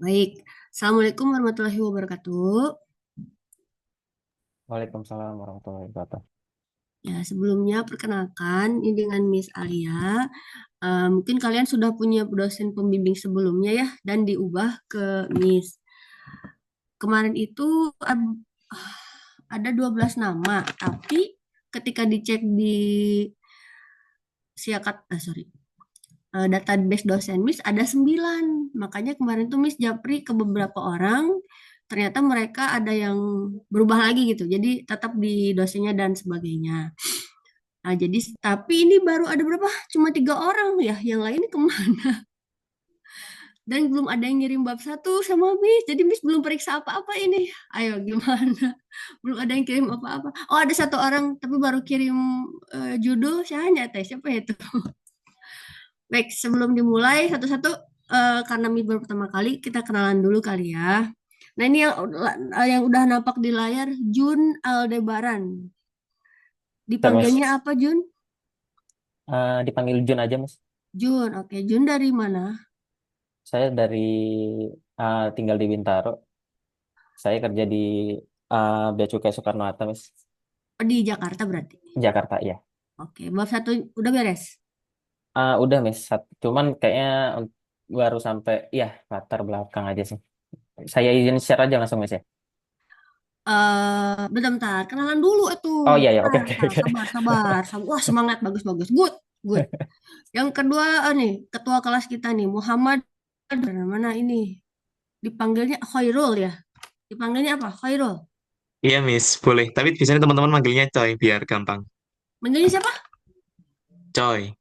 Baik, Assalamualaikum warahmatullahi wabarakatuh. Waalaikumsalam warahmatullahi wabarakatuh. Ya, sebelumnya perkenalkan, ini dengan Miss Alia. Mungkin kalian sudah punya dosen pembimbing sebelumnya ya, dan diubah ke Miss. Kemarin itu ada 12 nama, tapi ketika dicek di siakat, sorry, database dosen Miss ada 9. Makanya kemarin tuh Miss japri ke beberapa orang, ternyata mereka ada yang berubah lagi gitu. Jadi tetap di dosennya dan sebagainya. Nah, jadi tapi ini baru ada berapa? Cuma 3 orang ya. Yang lain kemana? Dan belum ada yang ngirim bab satu sama Miss. Jadi Miss belum periksa apa-apa ini. Ayo gimana? Belum ada yang kirim apa-apa. Oh, ada satu orang tapi baru kirim judul. Siapa ya itu? Baik, sebelum dimulai satu-satu, karena Miss baru pertama kali, kita kenalan dulu kali ya. Nah, ini yang udah nampak di layar, Jun Aldebaran. Siap, Dipanggilnya Mas. apa, Jun? Dipanggil Jun aja, Mas. Jun, oke. Jun dari mana? Saya tinggal di Bintaro. Saya kerja di Bea Cukai Soekarno-Hatta, Mas. Oh, di Jakarta berarti. Jakarta, ya. Oke, bab satu udah beres. Udah, Mas. Cuman kayaknya baru sampai, ya, latar belakang aja sih. Saya izin share aja langsung, Mas, ya. Bentar, kenalan dulu tuh. Oh, iya, ya. Oke, Bentar, oke, sabar, oke. sabar, sabar. Wah, semangat, bagus, bagus. Good, good. Yang kedua, nih, ketua kelas kita nih, Muhammad. Mana ini? Dipanggilnya Khairul ya? Dipanggilnya apa? Khairul. Iya, Miss, boleh. Tapi biasanya teman-teman manggilnya Coy, biar gampang. Manggilnya siapa? Coy.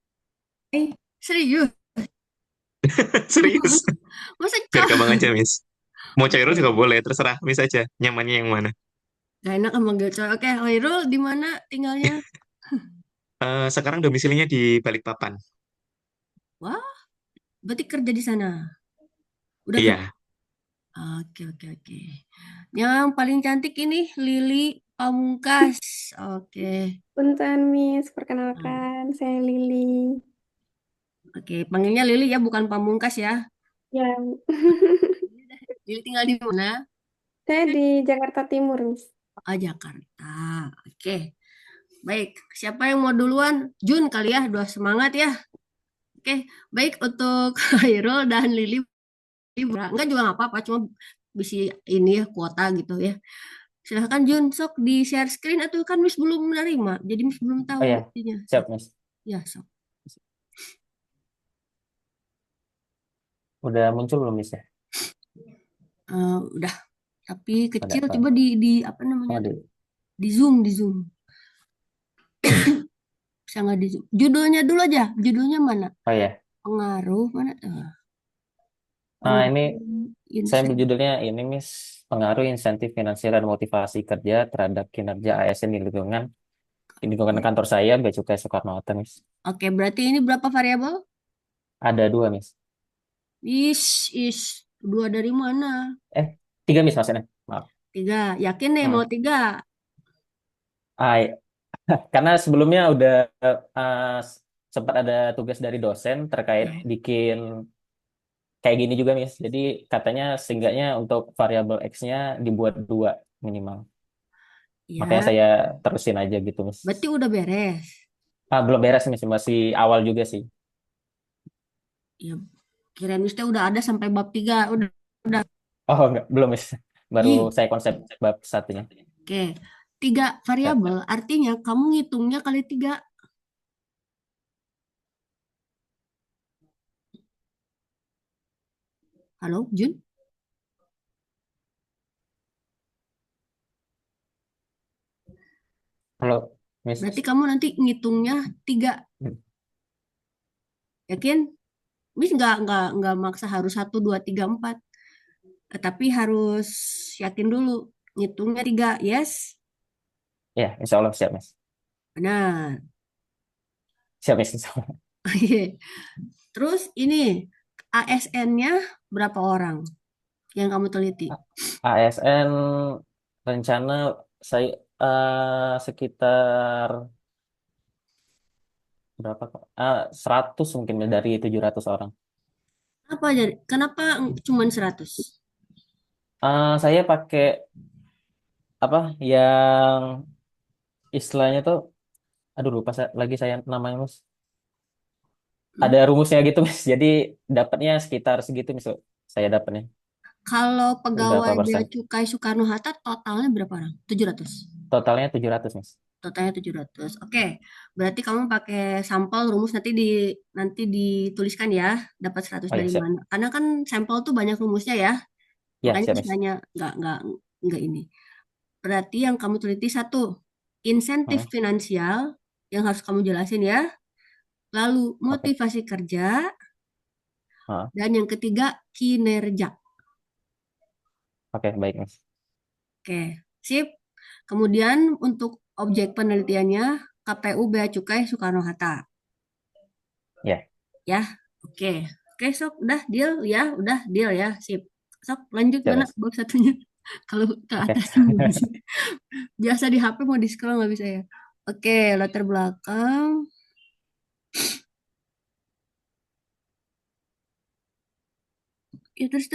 Serius? Serius. Masa Biar gampang Coy? aja, Miss. Mau Coyrul Oke. juga boleh, terserah Miss aja. Nyamannya yang mana. Gak enak kan manggil Coy. Oke, Khairul di mana tinggalnya? Sekarang domisilinya di Balikpapan. Wah, berarti kerja di sana. Udah kerja. Iya. Oke, oke, oke. Yang paling cantik ini Lili Pamungkas. Oke. Punten, Miss. Nah, Perkenalkan, saya Lili. oke, panggilnya Lili ya, bukan Pamungkas ya. Ya, Lili tinggal di mana? saya di Jakarta Timur, Miss. Oh, Jakarta. Oke. Baik, siapa yang mau duluan? Jun kali ya, dua semangat ya. Oke, baik untuk Khairul dan Lili. Enggak juga nggak apa-apa, cuma bisa ini ya, kuota gitu ya. Silahkan Jun, sok di share screen atau kan Miss belum menerima, jadi Miss belum Oh, tahu ya. ininya. Sok, Siap, Mas. ya sok. Udah muncul belum, Mas, ya? Udah, tapi Ada, kecil Pak. coba di apa namanya Oh, tuh? Di zoom. Bisa nggak di zoom? Judulnya dulu aja, judulnya mana? Oh, ya. Pengaruh mana tuh? Ini Pengaruh saya ambil insen. judulnya ini, Miss, pengaruh insentif finansial dan motivasi kerja terhadap kinerja ASN di lingkungan kantor saya, Bea Cukai Soekarno-Hatta, Miss. Oke, berarti ini berapa variabel? Ada dua, Miss. Is dua dari mana? Eh, tiga, Miss, maksudnya. Maaf. Tiga. Yakin nih Hmm. mau tiga? Iya. Karena sebelumnya udah sempat ada tugas dari dosen terkait Ya. bikin kayak gini juga, Miss. Jadi katanya seenggaknya untuk variabel X-nya dibuat dua minimal. Makanya Ya, saya terusin aja gitu, Miss. berarti udah beres. Belum beres, Miss. Masih awal juga sih. Ya, kirain Miss teh udah ada sampai bab tiga. Udah. Oh, enggak, belum, Miss. Baru Ih, saya konsep bab satunya. oke. Tiga Ya. variabel artinya kamu ngitungnya kali tiga. Halo, Jun? Halo, Berarti Miss. kamu nanti ngitungnya tiga. Yakin? Miss nggak maksa harus satu, dua, tiga, empat. Tapi harus yakin dulu. Ngitungnya tiga, yes? Ya, insya Allah siap, Miss. Benar. Siap, Miss. Insya Allah. Oke. Terus ini ASN-nya berapa orang yang kamu teliti? ASN rencana saya sekitar berapa, Kak? 100 mungkin dari 700 orang. Apa jadi? Kenapa cuman 100? Saya pakai apa yang istilahnya tuh, aduh lupa lagi saya namanya Mas. Hmm? Ada rumusnya gitu Mas. Jadi dapatnya sekitar segitu Mas. Saya dapatnya Kalau berapa pegawai Bea persen? Cukai Soekarno-Hatta totalnya berapa orang? 700. Totalnya 700 Mas. Totalnya 700. Oke, berarti kamu pakai sampel rumus nanti dituliskan ya, dapat 100 Oh ya dari siap. mana? Karena kan sampel tuh banyak rumusnya ya, Ya makanya siap Mas. istilahnya nggak ini. Berarti yang kamu teliti satu, insentif Hmm, finansial yang harus kamu jelasin ya. Lalu oke. motivasi kerja Ah, dan yang ketiga kinerja. oke baik Mas. Oke, sip. Kemudian untuk objek penelitiannya KPU Bea Cukai Soekarno-Hatta. Ya, Ya, oke. Oke, sok. Udah deal ya, udah deal ya. Sip. Sok, lanjut siap mana Mas. bab satunya? Kalau ke Oke. atas nggak bisa. Biasa di HP mau di scroll nggak bisa ya. Oke, latar belakang. Ya, terus.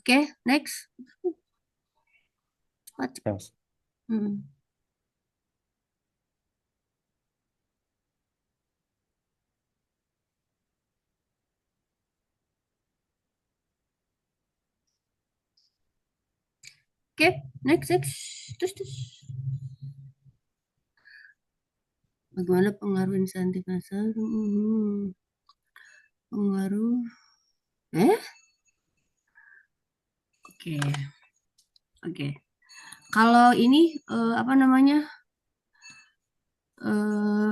Oke, next. What? Siap, Mas. Hmm. Oke, next. Terus. Bagaimana pengaruh insentif pasar? Pengaruh. Eh? Oke, oke. Kalau ini apa namanya?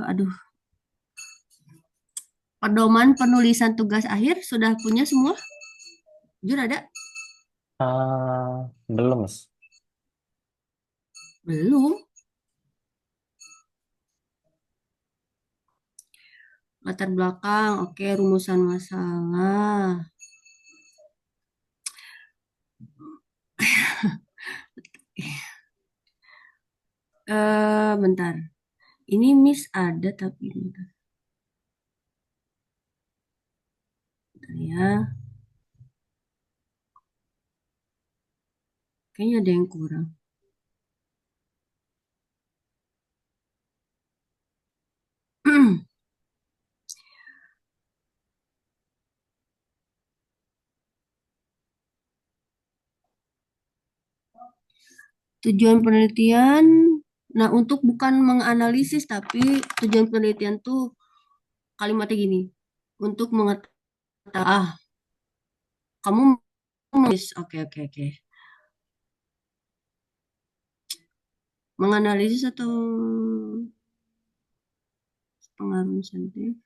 Aduh, pedoman penulisan tugas akhir sudah punya semua? Jujur ada? Belum Mas. Belum. Latar belakang, oke, rumusan masalah. Bentar. Ini Miss ada tapi bentar ya. Kayaknya ada yang kurang. Tujuan penelitian, nah untuk bukan menganalisis tapi tujuan penelitian tuh kalimatnya gini. Untuk mengetahui, kamu menulis, oke. Menganalisis atau pengaruh insentif.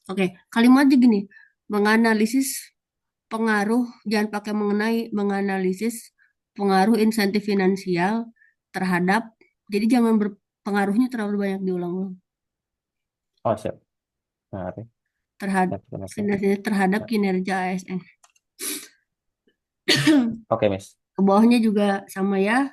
Oke, kalimatnya gini. Menganalisis pengaruh, jangan pakai menganalisis pengaruh insentif finansial terhadap, jadi jangan berpengaruhnya terlalu banyak diulang-ulang. Oh siap. Nah, oke. Terhadap Siap, siap, Mas. finansial terhadap kinerja ASN. Oke Mas. Ke bawahnya juga sama ya.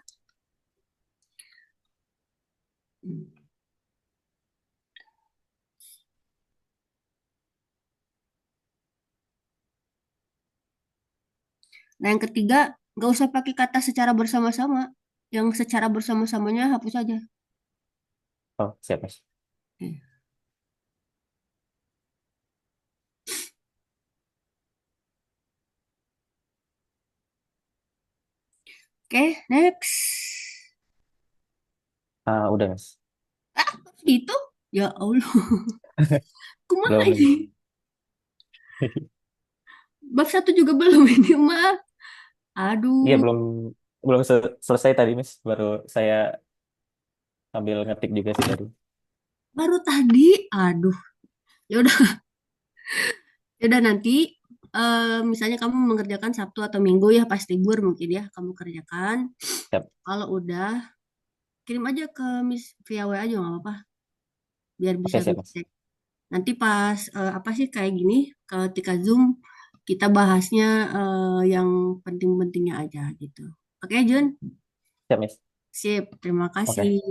Nah, yang ketiga, nggak usah pakai kata secara bersama-sama. Yang secara bersama-samanya hapus aja. Oh siap Mas. Oke, next. Udah Mas. Gitu? Ya Allah, kumaha Belum nih. ini? Bab satu juga belum ini mah. Iya Aduh, belum belum selesai tadi Mas. Baru saya sambil ngetik juga sih tadi. baru tadi. Aduh, ya udah, ya udah nanti misalnya kamu mengerjakan Sabtu atau Minggu ya pas libur mungkin ya kamu kerjakan. Siap. Kalau udah kirim aja ke Miss via WA aja nggak apa-apa biar bisa Oke siap Miss Mas. cek. Nanti pas apa sih kayak gini, ketika Zoom kita bahasnya yang penting-pentingnya aja gitu. Oke, Jun? Siap, Miss. Sip, terima Oke, kasih.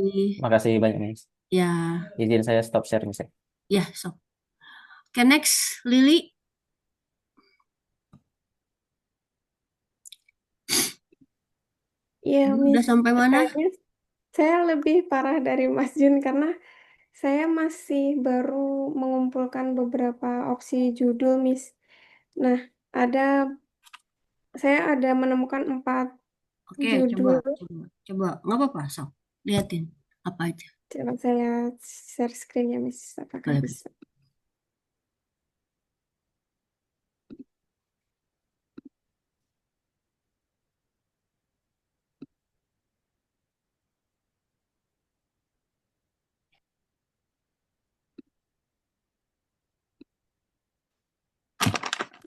makasih banyak, Miss. Ya, Izin saya stop share, Miss. ya, sok. Oke, next, Lili. Ya, Udah Miss. sampai mana? Kayaknya saya lebih parah dari Mas Jun karena saya masih baru mengumpulkan beberapa opsi judul, Miss. Nah, ada saya ada menemukan 4 Oke, coba, judul. coba, coba. Nggak apa-apa, sok. Liatin apa aja. Coba saya share screen ya, Miss. Apakah Boleh. bisa?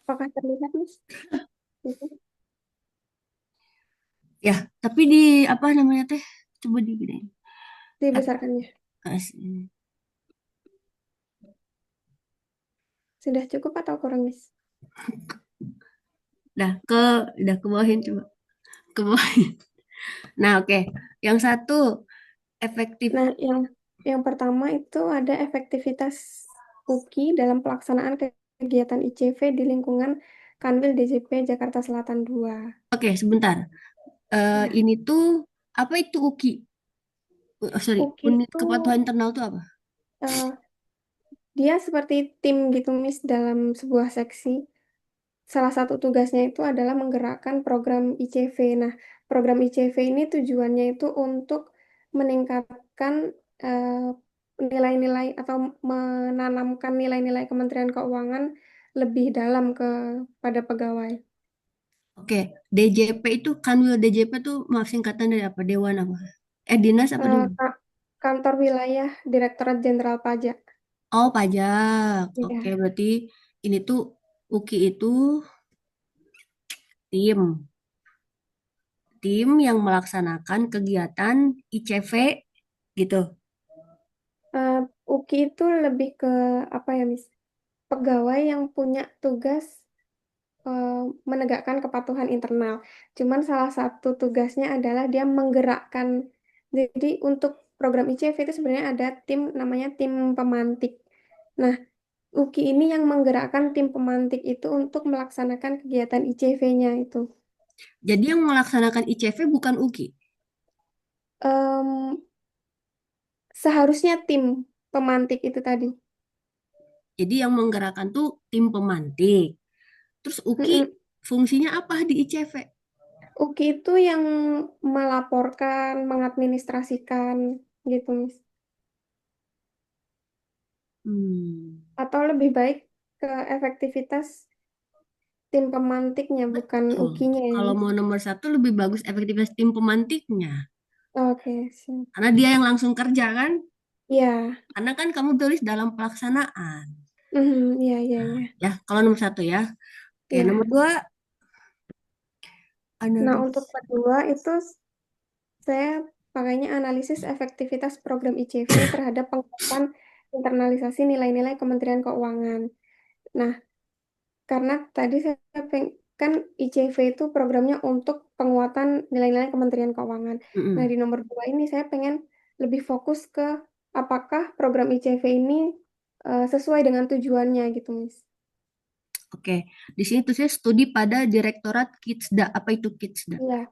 Apakah terlihat, Miss? Ya, tapi di apa namanya teh? Coba di gini. Dibesarkannya. Kasih. Sudah cukup atau kurang, Miss? Dah udah ke bawahin coba. Ke bawahin. Nah, oke. Yang satu efektif. Nah, yang pertama itu ada efektivitas UKI dalam pelaksanaan kegiatan ICV di lingkungan Kanwil DJP Jakarta Selatan 2. Oke, sebentar. Ya, Ini tuh apa itu UKI? Sorry, UKI unit itu kepatuhan internal tuh apa? eh, dia seperti tim gitu, Miss, dalam sebuah seksi. Salah satu tugasnya itu adalah menggerakkan program ICV. Nah, program ICV ini tujuannya itu untuk meningkatkan eh, nilai-nilai atau menanamkan nilai-nilai Kementerian Keuangan lebih dalam kepada pegawai. Oke, DJP itu Kanwil DJP tuh maaf singkatan dari apa? Dewan apa? Dinas apa Eh, dewan? Ka- Kantor Wilayah Direktorat Jenderal Pajak. Oh, pajak. Oke, Ya, berarti ini tuh UKI itu tim. Tim yang melaksanakan kegiatan ICV gitu. eh, UKI itu lebih ke apa ya, Miss? Pegawai yang punya tugas eh, menegakkan kepatuhan internal. Cuman salah satu tugasnya adalah dia menggerakkan. Jadi untuk program ICV itu sebenarnya ada tim namanya tim pemantik. Nah, UKI ini yang menggerakkan tim pemantik itu untuk melaksanakan kegiatan ICV-nya itu. Jadi yang melaksanakan ICV bukan UKI. Em, Seharusnya tim pemantik itu tadi. Jadi yang menggerakkan tuh tim pemantik. Terus UKI Mm-mm. fungsinya apa di ICV? UKI itu yang melaporkan, mengadministrasikan gitu, Miss. Hmm, Atau lebih baik ke efektivitas tim pemantiknya, bukan betul. UKI-nya ya, Kalau Miss. mau nomor satu lebih bagus efektivitas tim pemantiknya. Oke, siap. Karena dia yang langsung kerja kan? Ya, Karena kan kamu tulis dalam pelaksanaan. iya, iya, iya. Ya, kalau nomor satu ya. Oke, nomor Ya. dua, Nah, analis. untuk kedua itu saya pakainya analisis efektivitas program ICV terhadap penguatan internalisasi nilai-nilai Kementerian Keuangan. Nah, karena tadi saya kan ICV itu programnya untuk penguatan nilai-nilai Kementerian Keuangan. Nah, Mm-mm. di nomor 2 ini saya pengen lebih fokus ke apakah program ICV ini sesuai dengan tujuannya gitu, Miss. Oke, di sini tulisnya studi pada Direktorat Kidsda. Apa itu Kidsda? Iya,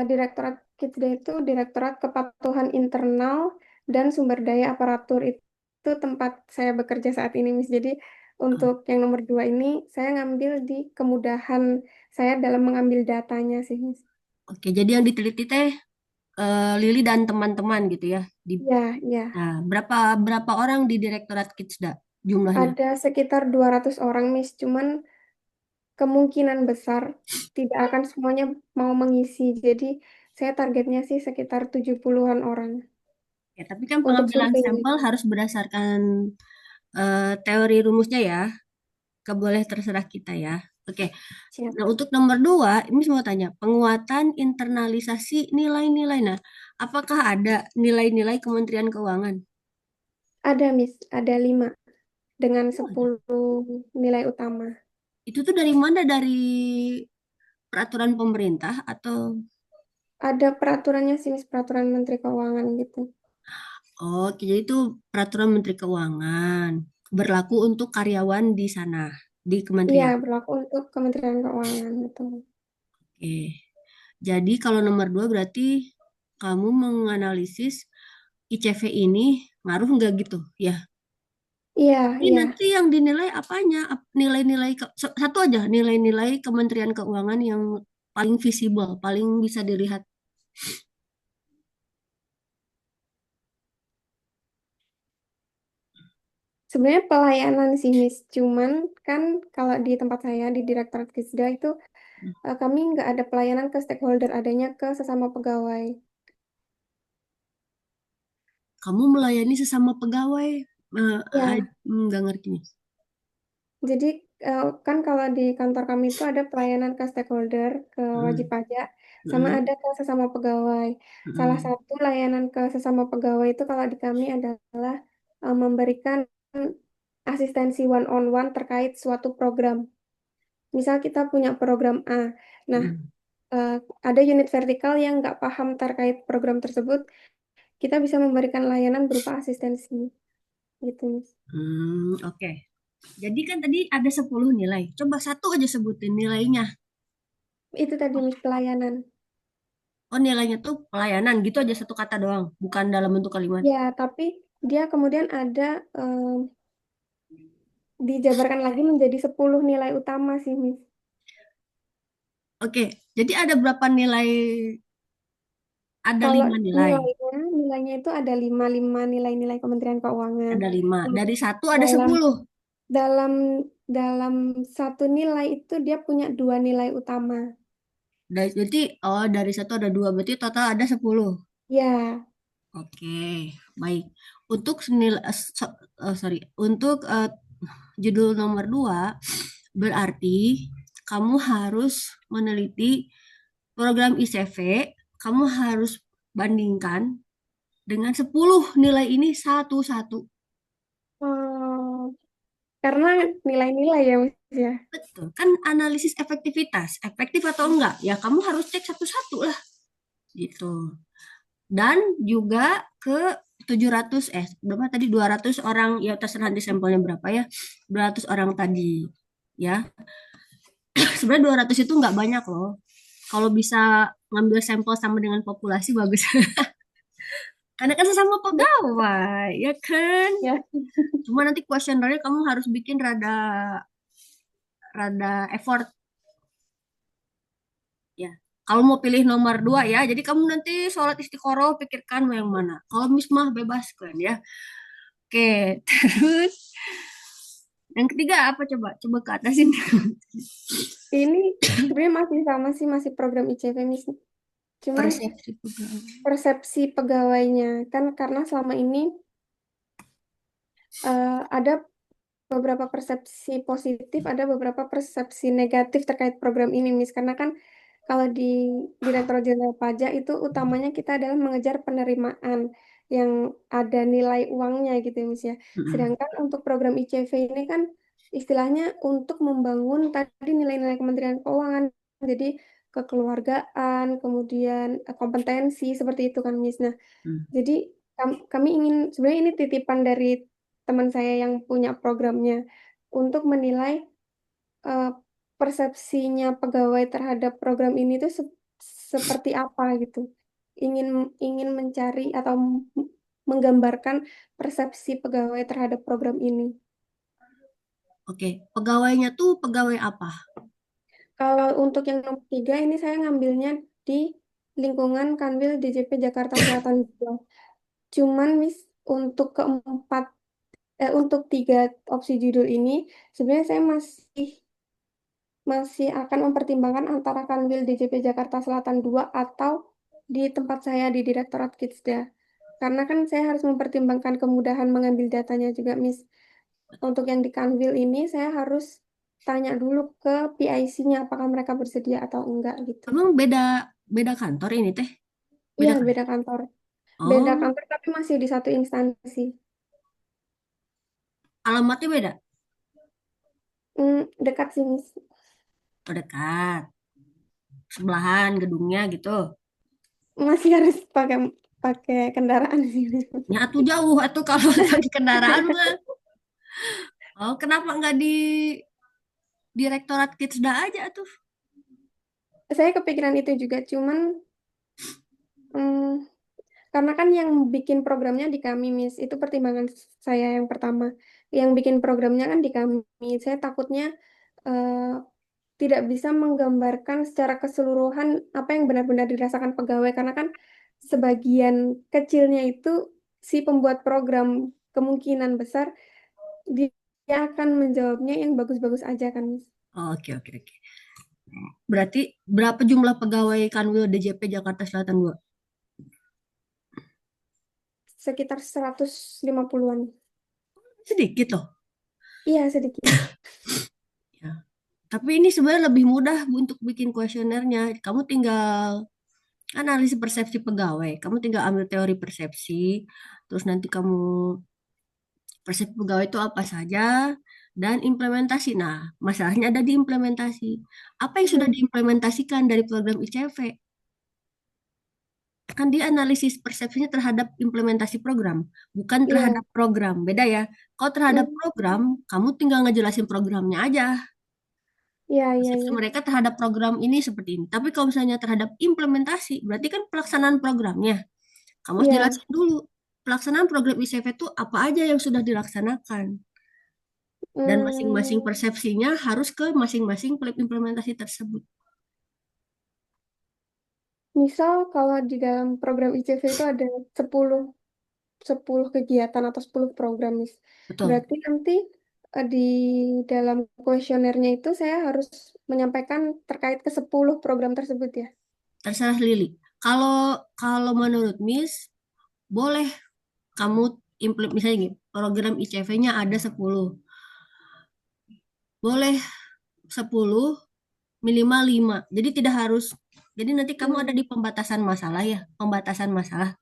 Direktorat KITSDA itu Direktorat Kepatuhan Internal dan Sumber Daya Aparatur itu tempat saya bekerja saat ini, Miss. Jadi Ah, untuk yang nomor 2 ini saya ngambil di kemudahan saya dalam mengambil datanya sih, Miss. Oke, jadi yang diteliti teh Lili dan teman-teman gitu ya. Ya, ya. Nah, berapa berapa orang di Direktorat Kidsda jumlahnya? Ada sekitar 200 orang, Miss. Cuman kemungkinan besar tidak akan semuanya mau mengisi. Jadi saya targetnya sih sekitar 70-an orang Ya, tapi kan untuk pengambilan surveinya. sampel harus berdasarkan teori rumusnya ya. Gak boleh terserah kita ya. Oke, Siap. nah untuk nomor dua, ini mau tanya, penguatan internalisasi nilai-nilai. Nah, apakah ada nilai-nilai Kementerian Keuangan? Ada, Miss. Ada 5. dengan Oh, ada. 10 nilai utama. Itu tuh dari mana? Dari peraturan pemerintah atau Ada peraturannya sih, Miss, peraturan Menteri Keuangan gitu. oh, jadi itu peraturan Menteri Keuangan berlaku untuk karyawan di sana di Iya, kementerian. berlaku untuk Kementerian Keuangan gitu. Oke. Jadi kalau nomor dua berarti kamu menganalisis ICV ini ngaruh nggak gitu ya? Iya, Ini iya. nanti yang dinilai apanya? Nilai-nilai satu aja nilai-nilai Kementerian Keuangan yang paling visible, paling bisa dilihat. Sebenarnya pelayanan sih, Miss. Cuman kan kalau di tempat saya di Direktorat Kisda itu kami nggak ada pelayanan ke stakeholder, adanya ke sesama pegawai. Kamu melayani sesama pegawai, Ya, nggak ngerti nih. jadi kan kalau di kantor kami itu ada pelayanan ke stakeholder, ke wajib Mm, pajak, sama mm, ada ke sesama pegawai. Salah mm, satu layanan ke sesama pegawai itu kalau di kami adalah memberikan asistensi one on one terkait suatu program. Misal kita punya program A. Nah, mm. eh, ada unit vertikal yang nggak paham terkait program tersebut, kita bisa memberikan layanan berupa asistensi gitu, Miss. Oke. Jadi kan tadi ada 10 nilai. Coba satu aja sebutin nilainya. Itu tadi, Miss, pelayanan. Oh, nilainya tuh pelayanan gitu aja satu kata doang, bukan dalam bentuk kalimat. Ya, tapi dia kemudian ada dijabarkan lagi menjadi 10 nilai utama sih, Miss. Oke, jadi ada berapa nilai? Ada Kalau 5 nilai. nilainya itu ada lima nilai-nilai Kementerian Keuangan. Ada 5. Nah, Dari satu ada dalam 10. dalam dalam satu nilai itu dia punya dua nilai utama. Berarti, oh dari satu ada 2. Berarti total ada 10. Ya, Oke, baik. Untuk senil, sorry, untuk judul nomor 2 berarti kamu harus meneliti program ICV, kamu harus bandingkan dengan 10 nilai ini satu-satu. eh, karena nilai-nilai ya, Miss ya. Betul, kan analisis efektivitas, efektif atau enggak, ya kamu harus cek satu-satu lah, gitu. Dan juga ke 700, berapa tadi, 200 orang, ya terserah nanti sampelnya berapa ya, 200 orang tadi, ya. Sebenarnya 200 itu nggak banyak loh. Kalau bisa ngambil sampel sama dengan populasi bagus. Karena kan sesama pegawai, ya kan? Ya, Cuma nanti kuesionernya kamu harus bikin rada rada effort ya. Kalau mau pilih nomor 2 ya, jadi kamu nanti sholat istiqoroh pikirkan mau yang mana. Kalau Miss mah bebas kan ya. Oke, terus yang ketiga apa coba? Coba ke atasin. ini sebenarnya masih sama sih, masih program ICP, Miss. Cuman Persepsi pegawai. persepsi pegawainya kan karena selama ini ada beberapa persepsi positif, ada beberapa persepsi negatif terkait program ini, Miss. Karena kan kalau di Direktorat Jenderal Pajak itu utamanya kita adalah mengejar penerimaan yang ada nilai uangnya gitu, ya, Miss ya. Mm-mm. Sedangkan untuk program ICV ini kan istilahnya untuk membangun tadi nilai-nilai Kementerian Keuangan. Jadi kekeluargaan, kemudian kompetensi seperti itu kan, Miss. Nah, Mm. jadi kami ingin sebenarnya ini titipan dari teman saya yang punya programnya untuk menilai eh, persepsinya pegawai terhadap program ini tuh seperti apa gitu. Ingin ingin mencari atau menggambarkan persepsi pegawai terhadap program ini. Oke, pegawainya tuh pegawai apa? Kalau untuk yang nomor 3 ini saya ngambilnya di lingkungan Kanwil DJP Jakarta Selatan juga. Cuman Miss untuk keempat untuk 3 opsi judul ini sebenarnya saya masih masih akan mempertimbangkan antara Kanwil DJP Jakarta Selatan 2 atau di tempat saya di Direktorat Kidsda. Karena kan saya harus mempertimbangkan kemudahan mengambil datanya juga, Miss. Untuk yang di Kanwil ini saya harus tanya dulu ke PIC-nya apakah mereka bersedia atau enggak gitu. Emang beda beda kantor ini teh? Iya, Beda kan? beda kantor. Beda Oh, kantor tapi masih di satu instansi. Alamatnya beda? Dekat sih, Miss. Oh, dekat. Sebelahan gedungnya gitu. Masih harus pakai pakai kendaraan sih. Ya, atuh jauh, atuh kalau pakai kendaraan mah. Oh, kenapa nggak di Direktorat Kidsda aja tuh? Saya kepikiran itu juga, cuman mm, karena kan yang bikin programnya di kami, Miss. Itu pertimbangan saya yang pertama. Yang bikin programnya kan di kami. Saya takutnya eh, tidak bisa menggambarkan secara keseluruhan apa yang benar-benar dirasakan pegawai. Karena kan sebagian kecilnya itu si pembuat program kemungkinan besar dia akan menjawabnya yang bagus-bagus aja kan, Miss. Oh, oke, oke, oke. Berarti berapa jumlah pegawai Kanwil DJP Jakarta Selatan 2? Sekitar 150-an. Sedikit loh. Iya, sedikit. Ya. Tapi ini sebenarnya lebih mudah Bu, untuk bikin kuesionernya. Kamu tinggal analisis persepsi pegawai. Kamu tinggal ambil teori persepsi, terus nanti kamu persepsi pegawai itu apa saja, dan implementasi. Nah, masalahnya ada di implementasi. Apa yang sudah Hmm, diimplementasikan dari program ICV? Kan dia analisis persepsinya terhadap implementasi program, bukan iya. terhadap program. Beda ya. Kalau terhadap Hmm, program, kamu tinggal ngejelasin programnya aja. iya, iya, Persepsi iya. mereka terhadap program ini seperti ini. Tapi kalau misalnya terhadap implementasi, berarti kan pelaksanaan programnya. Kamu harus Iya. jelasin dulu. Pelaksanaan program ICV itu apa aja yang sudah dilaksanakan. Dan masing-masing Hmm, persepsinya harus ke masing-masing implementasi tersebut. misal kalau di dalam program ICV itu ada 10 10 kegiatan atau 10 program, Miss. Betul. Berarti nanti di dalam kuesionernya itu saya harus menyampaikan terkait ke 10 program tersebut ya. Terserah Lili. Kalau kalau menurut Miss, boleh kamu misalnya gini, program ICV-nya ada 10. Boleh 10 minimal 5. Jadi tidak harus, jadi nanti kamu ada Hmm, di pembatasan masalah ya, pembatasan masalah.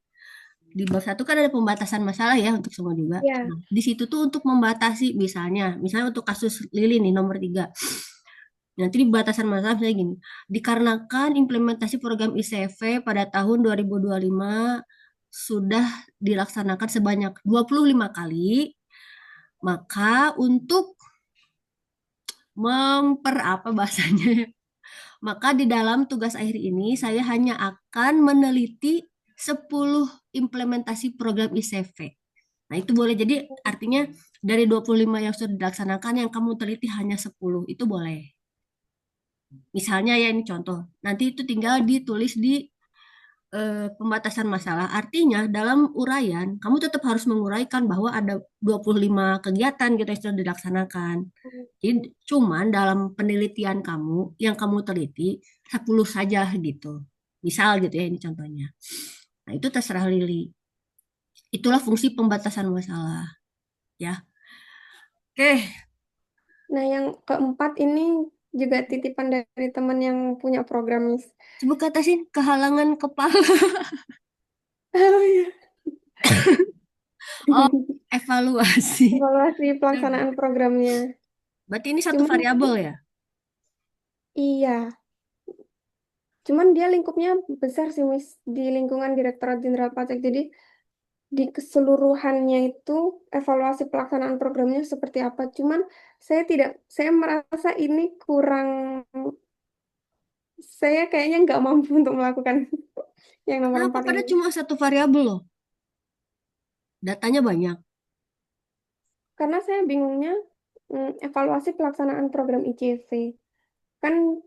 Di bab satu kan ada pembatasan masalah ya untuk semua juga. ya. Nah, di situ tuh untuk membatasi misalnya untuk kasus Lili nih nomor 3. Nanti di batasan masalah misalnya gini, dikarenakan implementasi program ICV pada tahun 2025 sudah dilaksanakan sebanyak 25 kali, maka untuk apa bahasanya ya? Maka di dalam tugas akhir ini saya hanya akan meneliti 10 implementasi program ICV. Nah, itu boleh. Jadi artinya dari 25 yang sudah dilaksanakan yang kamu teliti hanya 10. Itu boleh. Misalnya ya ini contoh. Nanti itu tinggal ditulis di pembatasan masalah. Artinya dalam uraian kamu tetap harus menguraikan bahwa ada 25 kegiatan gitu yang sudah dilaksanakan. Jadi cuman dalam penelitian kamu yang kamu teliti 10 saja gitu. Misal gitu ya ini contohnya. Nah, itu terserah Lili. Itulah fungsi pembatasan masalah ya. Oke, Nah, yang keempat ini juga titipan dari teman yang punya program, Miss. coba katasin kehalangan kepala. Oh iya. Oh, evaluasi. Evaluasi pelaksanaan programnya. Berarti ini satu Cuman variabel ya? iya, cuman dia lingkupnya besar sih, Miss, di lingkungan Direktorat Jenderal Pajak. Jadi di keseluruhannya itu evaluasi pelaksanaan programnya seperti apa. Cuman saya merasa ini kurang, saya kayaknya nggak mampu untuk melakukan yang nomor Kenapa? 4 Padahal ini. cuma satu variabel loh. Datanya banyak. Karena saya bingungnya evaluasi pelaksanaan program ICV. Kan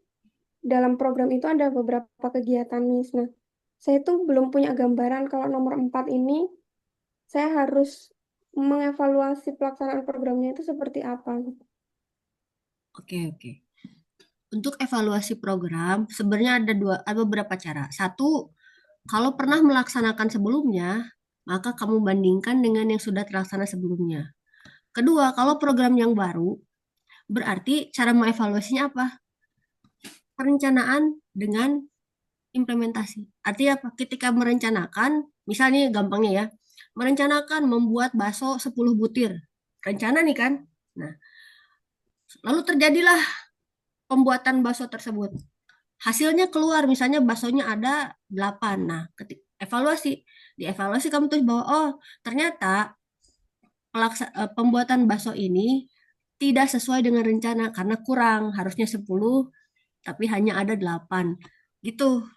dalam program itu ada beberapa kegiatan, Miss. Nah, saya tuh belum punya gambaran kalau nomor 4 ini saya harus mengevaluasi pelaksanaan programnya itu seperti apa. Oke, oke. Untuk evaluasi program, sebenarnya ada beberapa cara. Satu, kalau pernah melaksanakan sebelumnya, maka kamu bandingkan dengan yang sudah terlaksana sebelumnya. Kedua, kalau program yang baru, berarti cara mengevaluasinya apa? Perencanaan dengan implementasi. Artinya apa? Ketika merencanakan, misalnya gampangnya ya, merencanakan membuat bakso 10 butir. rencana nih kan. Nah, lalu terjadilah pembuatan bakso tersebut. Hasilnya keluar, misalnya baksonya ada 8. Nah, evaluasi, dievaluasi kamu tulis bahwa oh, ternyata pembuatan bakso ini tidak sesuai dengan rencana karena kurang, harusnya 10 tapi hanya ada 8. Gitu.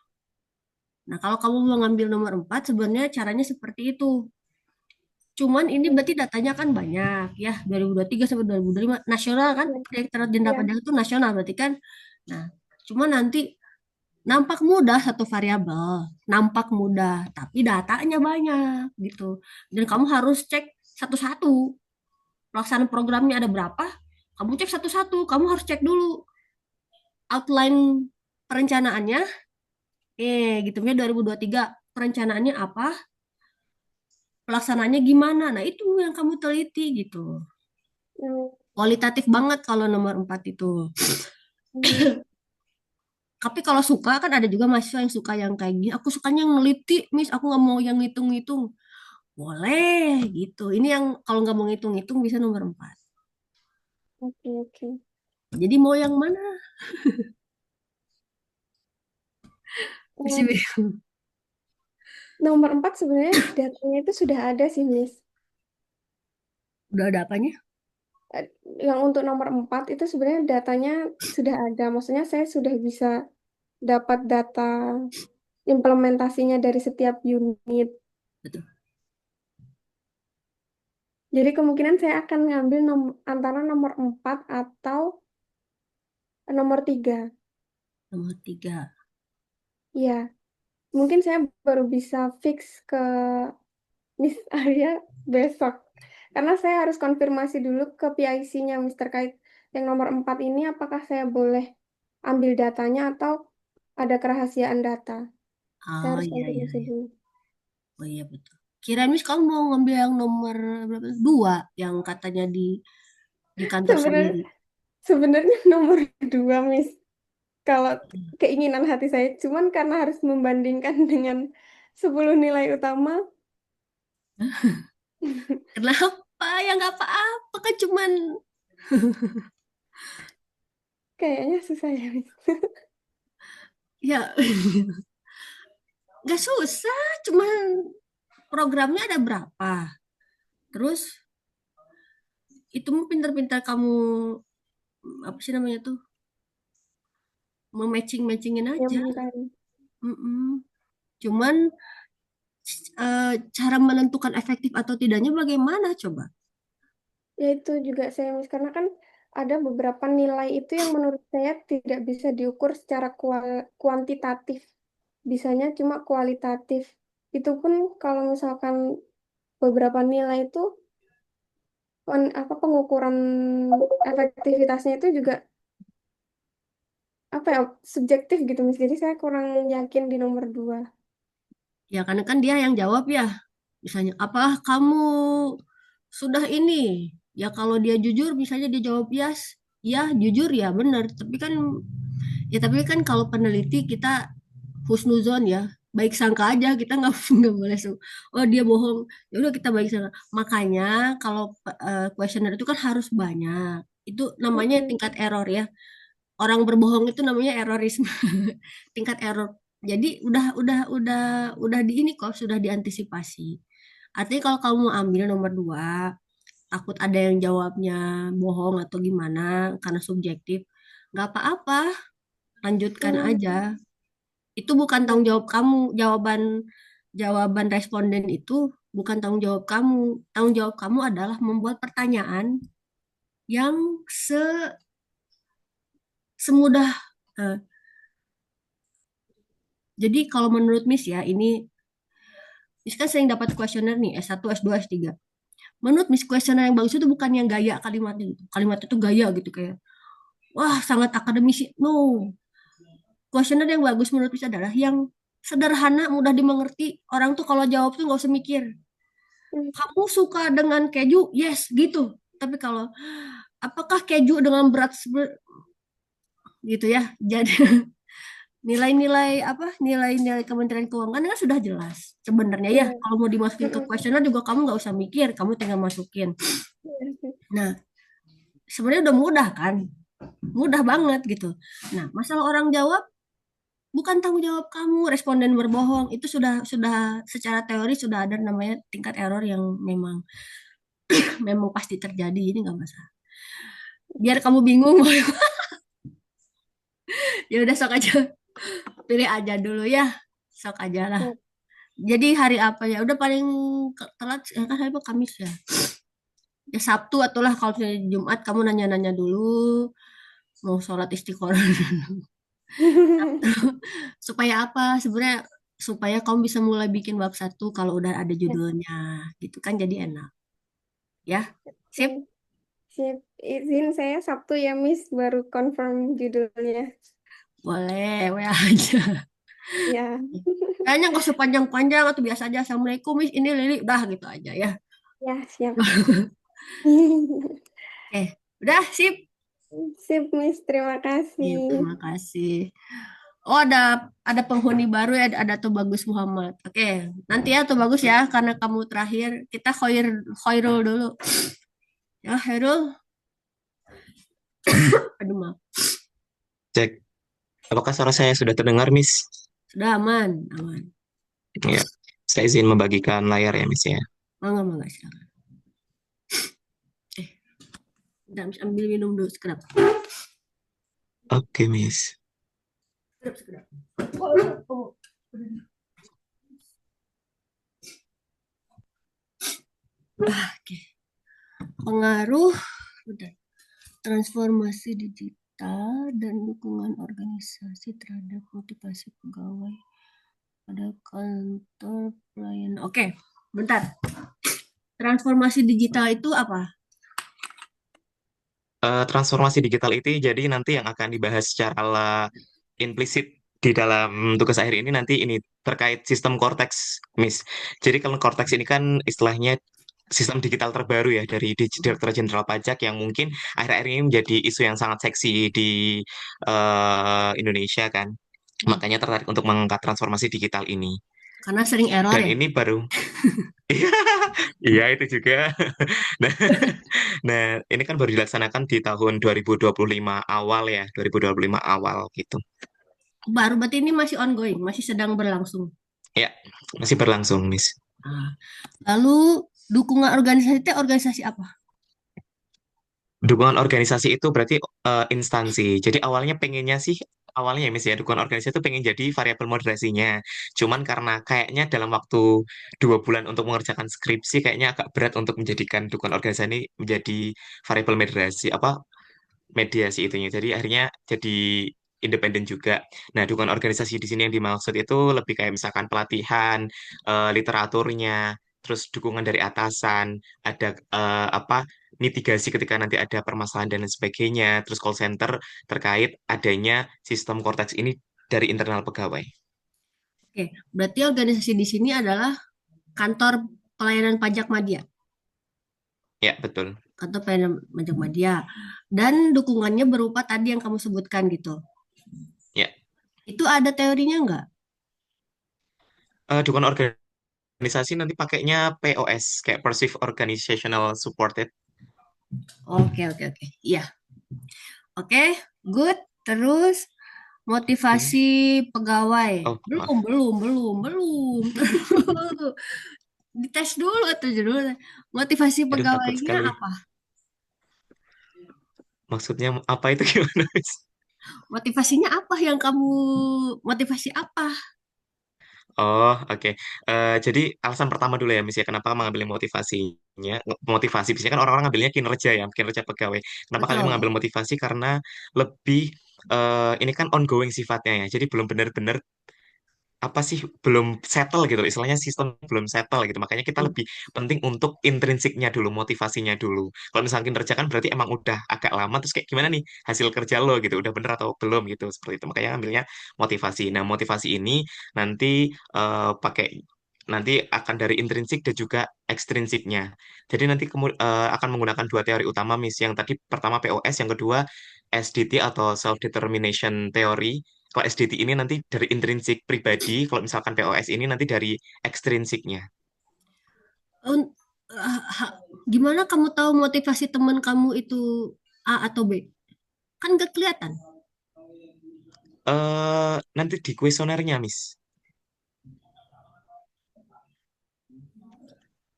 Nah, kalau kamu mau ngambil nomor 4, sebenarnya caranya seperti itu. Cuman ini berarti datanya kan banyak ya, 2023 sampai 2025 nasional kan, Ya, proyek jangka ya. panjang itu nasional berarti kan. Nah, cuma nanti nampak mudah satu variabel, nampak mudah, tapi datanya banyak gitu. Dan kamu harus cek satu-satu. Pelaksanaan programnya ada berapa? Kamu cek satu-satu, kamu harus cek dulu outline perencanaannya. Gitu ya 2023 perencanaannya apa? Pelaksanaannya gimana? Nah, itu yang kamu teliti gitu. Hmm, Kualitatif banget kalau nomor 4 itu. hmm. Tapi kalau suka kan ada juga mahasiswa yang suka yang kayak gini. Aku sukanya yang neliti, Miss. Aku nggak mau yang ngitung-ngitung. Boleh gitu. Ini yang kalau nggak mau ngitung-ngitung bisa nomor 4. Oke, oke. Jadi mau yang mana? Di Eh, sini nomor 4 sebenarnya datanya itu sudah ada sih, Miss. udah ada apanya? Eh, Yang untuk nomor 4 itu sebenarnya datanya sudah ada. Maksudnya saya sudah bisa dapat data implementasinya dari setiap unit. Betul. Jadi kemungkinan saya akan ngambil antara nomor 4 atau nomor 3. Nomor 3. Ya, mungkin saya baru bisa fix ke Miss Arya besok. Karena saya harus konfirmasi dulu ke PIC-nya Miss terkait yang nomor 4 ini apakah saya boleh ambil datanya atau ada kerahasiaan data. Saya Oh harus iya iya konfirmasi iya. dulu. Oh iya betul. Kira Miss kamu mau ngambil yang nomor berapa? 2 yang katanya di kantor Sebenarnya sendiri. sebenarnya nomor 2 Miss. Kalau keinginan hati saya, cuman karena harus membandingkan dengan 10 nilai utama, Kenapa? Ya nggak apa-apa kan cuman kayaknya susah ya Miss. ya nggak susah, cuman programnya ada berapa. Terus itu mah pintar-pintar kamu apa sih namanya tuh mematching-matchingin aja. Nyambungkan. Mm-mm. Cuman cara menentukan efektif atau tidaknya bagaimana coba? Ya itu juga saya Miss, karena kan ada beberapa nilai itu yang menurut saya tidak bisa diukur secara kuantitatif. Bisanya cuma kualitatif. Itu pun kalau misalkan beberapa nilai itu apa pengukuran efektivitasnya itu juga apa ya subjektif gitu Miss. Jadi saya kurang yakin di nomor 2. Ya karena kan dia yang jawab ya. Misalnya, apakah kamu sudah ini? Ya kalau dia jujur, misalnya dia jawab yes, ya jujur ya benar. Tapi kan kalau peneliti kita husnuzon ya, baik sangka aja kita nggak nggak boleh oh dia bohong, ya udah kita baik sangka. Makanya kalau kuesioner itu kan harus banyak. Itu namanya tingkat error ya. Orang berbohong itu namanya errorisme, tingkat error. Jadi udah di ini kok sudah diantisipasi. Artinya kalau kamu mau ambil nomor 2, takut ada yang jawabnya bohong atau gimana karena subjektif, nggak apa-apa, lanjutkan aja. Itu bukan tanggung jawab kamu. Jawaban jawaban responden itu bukan tanggung jawab kamu. Tanggung jawab kamu adalah membuat pertanyaan yang semudah eh, jadi kalau menurut Miss ya, ini Miss kan sering dapat kuesioner nih S1, S2, S3. Menurut Miss kuesioner yang bagus itu bukan yang gaya kalimatnya gitu. Kalimatnya itu gaya gitu kayak wah sangat akademisi. No. Kuesioner yang bagus menurut Miss adalah yang sederhana, mudah dimengerti. Orang tuh kalau jawab tuh nggak usah mikir. Kamu suka dengan keju? Yes, gitu. Tapi kalau apakah keju dengan berat gitu ya? Jadi nilai-nilai apa nilai-nilai Kementerian Keuangan kan sudah jelas sebenarnya ya. Iya. Kalau mau dimasukin ke Mm-mm. kuesioner juga kamu nggak usah mikir, kamu tinggal masukin. Iya sih. Nah, sebenarnya udah mudah kan, mudah banget gitu. Nah, masalah orang jawab bukan tanggung jawab kamu, responden berbohong itu sudah secara teori sudah ada namanya tingkat error yang memang memang pasti terjadi, ini nggak masalah. Biar kamu bingung, ya udah sok aja pilih aja dulu ya, sok aja lah. Iya. Jadi hari apa ya? Udah paling telat kan hari apa Kamis ya? Ya Sabtu atau lah kalau misalnya Jumat kamu nanya-nanya dulu mau sholat istiqoroh supaya apa? Sebenarnya supaya kamu bisa mulai bikin bab satu kalau udah ada Ya, judulnya gitu kan jadi enak ya. Sip, oke. Sip. Izin saya Sabtu ya, Miss, baru confirm judulnya. boleh WA aja. Ya, Kayaknya nggak usah panjang-panjang atau biasa aja Assalamualaikum Miss ini Lili udah gitu aja ya. ya siap. Oke, udah sip. Sip, Miss. Terima Iya, kasih. terima kasih. Oh, ada penghuni baru ya, ada Tuh Bagus Muhammad. Oke, nanti ya Tuh Bagus ya, karena kamu terakhir, kita Khairul dulu. Ya, Khairul. Aduh, maaf. Cek, apakah suara saya sudah terdengar, Miss? Sudah aman, aman. Ya, saya izin membagikan layar ya, Miss ya. Mangga, mangga, silakan. Eh, udah, ambil minum dulu, sekedap. Oke, Miss. Sekedap, sekedap. Oh, oh. Oke. Pengaruh, udah. Transformasi digital dan dukungan organisasi terhadap motivasi pegawai pada kantor pelayanan. Oke, bentar. Transformasi digital itu apa? Transformasi digital itu jadi nanti yang akan dibahas secara implisit di dalam tugas akhir ini nanti ini terkait sistem Cortex, Miss. Jadi kalau Cortex ini kan istilahnya sistem digital terbaru ya dari Direktur Jenderal Pajak yang mungkin akhir-akhir ini menjadi isu yang sangat seksi di Indonesia kan. Makanya tertarik untuk mengangkat transformasi digital ini. Karena sering error Dan ya. ini baru, iya itu juga. Nah, nah, ini kan baru dilaksanakan di tahun 2025 awal ya, 2025 awal gitu. Baru berarti ini masih ongoing, masih sedang berlangsung. Ya, masih berlangsung, Miss. Nah, lalu dukungan organisasi itu organisasi apa? Dukungan organisasi itu berarti instansi. Jadi awalnya pengennya sih, awalnya ya Miss ya, dukungan organisasi itu pengen jadi variabel moderasinya. Cuman karena kayaknya dalam waktu 2 bulan untuk mengerjakan skripsi, kayaknya agak berat untuk menjadikan dukungan organisasi ini menjadi variabel moderasi, apa, mediasi itunya. Jadi akhirnya jadi independen juga. Nah, dukungan organisasi di sini yang dimaksud itu lebih kayak misalkan pelatihan, literaturnya, terus dukungan dari atasan, ada apa mitigasi ketika nanti ada permasalahan dan lain sebagainya, terus call center terkait adanya sistem Cortex ini dari internal pegawai. Oke, berarti organisasi di sini adalah kantor pelayanan pajak Madya. Ya, betul. Kantor pelayanan pajak Madya. Dan dukungannya berupa tadi yang kamu sebutkan gitu. Ya, Itu ada teorinya nggak? dukungan organisasi nanti pakainya POS, kayak Perceived Organizational Supported. Oke, oke, oke. Iya. Oke, good. Terus motivasi Oke. pegawai. Oh, Belum, maaf. belum, belum, belum. Dites dulu atau dulu. Motivasi Aduh, takut pegawainya sekali. apa? Maksudnya apa itu gimana, Miss? Motivasinya apa yang kamu motivasi apa? Oh, oke. Jadi alasan pertama dulu ya, Miss ya, kenapa mengambil motivasinya? Motivasi, biasanya kan orang-orang ngambilnya kinerja ya, kinerja pegawai. Kenapa kalian mengambil Betul. motivasi? Karena lebih, ini kan ongoing sifatnya ya, jadi belum benar-benar apa sih belum settle gitu istilahnya sistem belum settle gitu makanya kita Hmm. lebih penting untuk intrinsiknya dulu motivasinya dulu kalau misalnya kinerja kan berarti emang udah agak lama terus kayak gimana nih hasil kerja lo gitu udah bener atau belum gitu seperti itu makanya ambilnya motivasi nah motivasi ini nanti pakai nanti akan dari intrinsik dan juga ekstrinsiknya jadi nanti akan menggunakan dua teori utama Miss yang tadi pertama POS yang kedua SDT atau self determination theory Kalau SDT ini nanti dari intrinsik pribadi, kalau misalkan POS ini nanti dari ekstrinsiknya. Un- Gimana kamu tahu motivasi teman kamu itu A atau B? Kan gak kelihatan. Nanti di kuesionernya, Miss.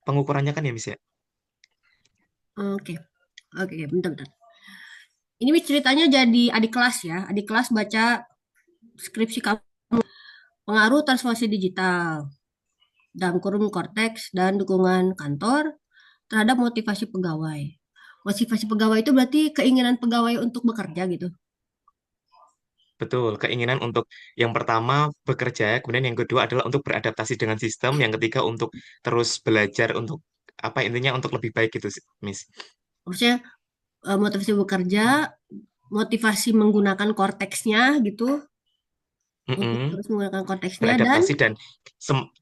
Pengukurannya kan ya, Miss ya. Oke, oke, bentar-bentar. Ini Miss ceritanya jadi adik kelas ya. Adik kelas baca skripsi kamu pengaruh transformasi digital dalam kurun korteks dan dukungan kantor terhadap motivasi pegawai. Motivasi pegawai itu berarti keinginan pegawai untuk bekerja gitu. Betul, keinginan untuk yang pertama bekerja, kemudian yang kedua adalah untuk beradaptasi dengan sistem, yang ketiga untuk terus belajar untuk apa intinya untuk lebih baik gitu, Miss. Maksudnya motivasi bekerja, motivasi menggunakan korteksnya gitu, untuk Mm-mm. terus menggunakan korteksnya dan Beradaptasi dan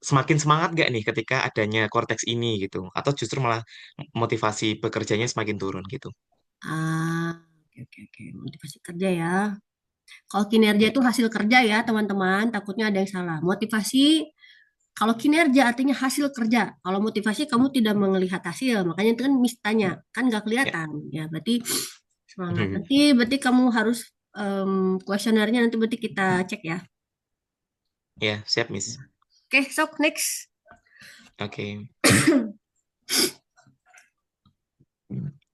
semakin semangat gak nih ketika adanya korteks ini gitu, atau justru malah motivasi bekerjanya semakin turun gitu. ah oke oke oke motivasi kerja ya. Kalau kinerja Ya, itu hasil kerja ya teman-teman, takutnya ada yang salah. Motivasi kalau kinerja artinya hasil kerja. Kalau motivasi kamu tidak melihat hasil, makanya itu kan tanya, kan nggak ya. kelihatan. Ya berarti semangat. Berarti kamu harus kuesionernya nanti berarti kita cek ya. Ya, siap, Miss. Oke, sok next. Oke.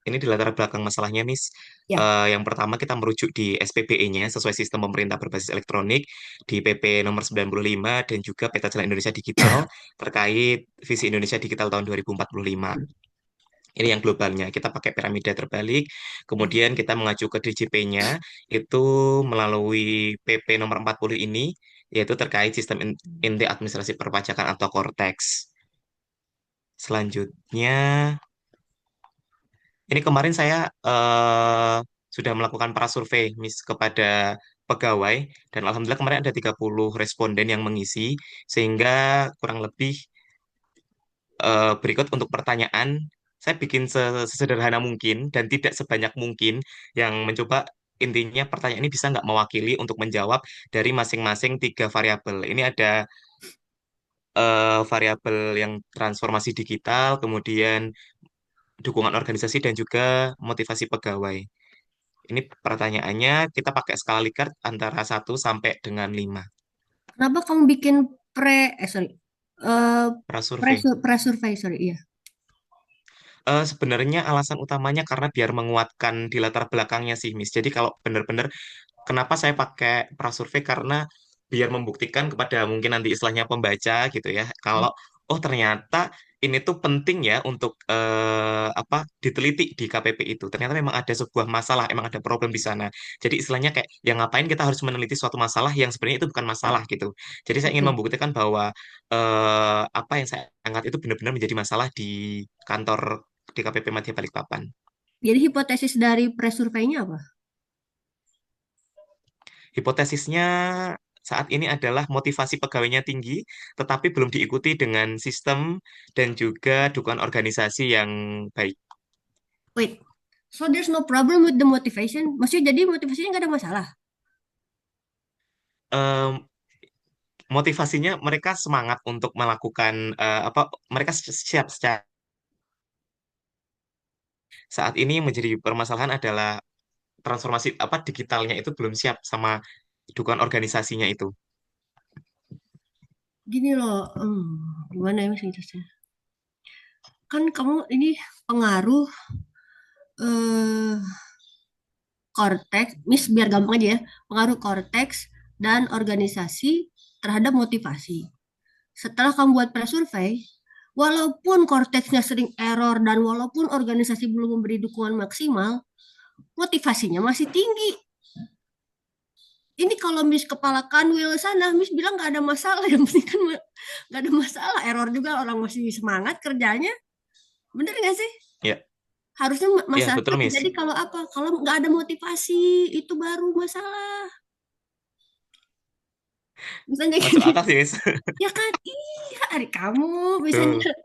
Ini di latar belakang masalahnya, Miss. Ya. Yang pertama kita merujuk di SPBE-nya sesuai sistem pemerintah berbasis elektronik di PP nomor 95 dan juga Peta Jalan Indonesia Digital terkait visi Indonesia Digital tahun 2045. Ini yang globalnya. Kita pakai piramida terbalik, Ya. kemudian kita mengacu ke DJP-nya itu melalui PP nomor 40 ini, yaitu terkait sistem inti administrasi perpajakan atau Cortex. Selanjutnya, ini kemarin saya sudah melakukan prasurvei, Miss, kepada pegawai, dan alhamdulillah kemarin ada 30 responden yang mengisi, sehingga kurang lebih berikut untuk pertanyaan, saya bikin sesederhana mungkin dan tidak sebanyak mungkin yang mencoba intinya pertanyaan ini bisa nggak mewakili untuk menjawab dari masing-masing tiga variabel. Ini ada variabel yang transformasi digital, kemudian dukungan organisasi dan juga motivasi pegawai. Ini pertanyaannya kita pakai skala Likert antara 1 sampai dengan 5. Kenapa kamu bikin sorry. Eh Prasurvei. pre-survey, sorry, iya. Sebenarnya alasan utamanya karena biar menguatkan di latar belakangnya sih, Miss. Jadi kalau benar-benar kenapa saya pakai prasurvei karena biar membuktikan kepada mungkin nanti istilahnya pembaca gitu ya, kalau oh ternyata ini tuh penting ya untuk apa diteliti di KPP itu. Ternyata memang ada sebuah masalah, emang ada problem di sana. Jadi istilahnya kayak yang ngapain kita harus meneliti suatu masalah yang sebenarnya itu bukan masalah gitu. Jadi saya ingin Oke. membuktikan bahwa apa yang saya angkat itu benar-benar menjadi masalah di kantor di KPP Madya Balikpapan. Jadi hipotesis dari pre-surveynya apa? Hipotesisnya saat ini adalah motivasi pegawainya tinggi, tetapi belum diikuti dengan sistem dan juga dukungan organisasi yang baik. Wait. So there's no problem with the motivation? Maksudnya jadi motivasinya nggak ada masalah? Em, Motivasinya mereka semangat untuk melakukan apa? Mereka siap secara saat ini yang menjadi permasalahan adalah transformasi apa digitalnya itu belum siap sama dukungan organisasinya itu. Gini loh, gimana ya Mas Incisnya? Kan kamu ini pengaruh eh korteks, biar gampang aja ya, pengaruh korteks dan organisasi terhadap motivasi. Setelah kamu buat pre-survey, walaupun korteksnya sering error dan walaupun organisasi belum memberi dukungan maksimal, motivasinya masih tinggi. Ini kalau kepala kanwil sana, bilang nggak ada masalah, yang penting kan nggak ada masalah, error juga orang masih semangat kerjanya, bener nggak sih? Ya, Harusnya ya masalahnya betul Miss. terjadi kalau apa? Kalau nggak ada motivasi, itu baru masalah. Misalnya Masuk gini, akal sih Miss. ya kan? Iya, hari kamu misalnya Betul.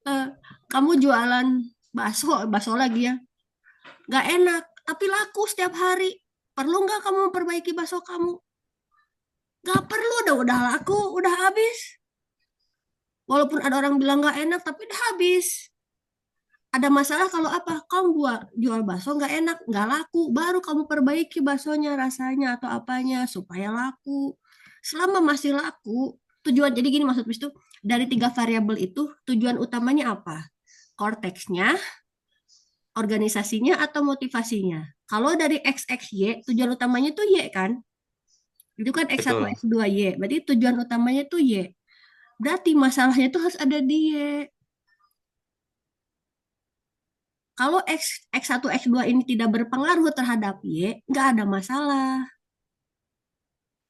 eh, kamu jualan bakso, bakso lagi ya, nggak enak, tapi laku setiap hari. Perlu nggak kamu memperbaiki bakso kamu? Gak perlu, udah laku, udah habis. Walaupun ada orang bilang gak enak, tapi udah habis. Ada masalah kalau apa? Kamu jual bakso nggak enak, nggak laku, baru kamu perbaiki baksonya, rasanya atau apanya supaya laku. Selama masih laku, tujuan jadi gini maksud Bis tuh, dari 3 variabel itu tujuan utamanya apa? Korteksnya, organisasinya atau motivasinya. Kalau dari X X Y, tujuan utamanya tuh Y kan? Itu kan X1 Betul. X2 Y. Berarti tujuan utamanya tuh Y. Berarti masalahnya tuh harus ada di Y. Kalau X1, X2 ini tidak berpengaruh terhadap Y, nggak ada masalah.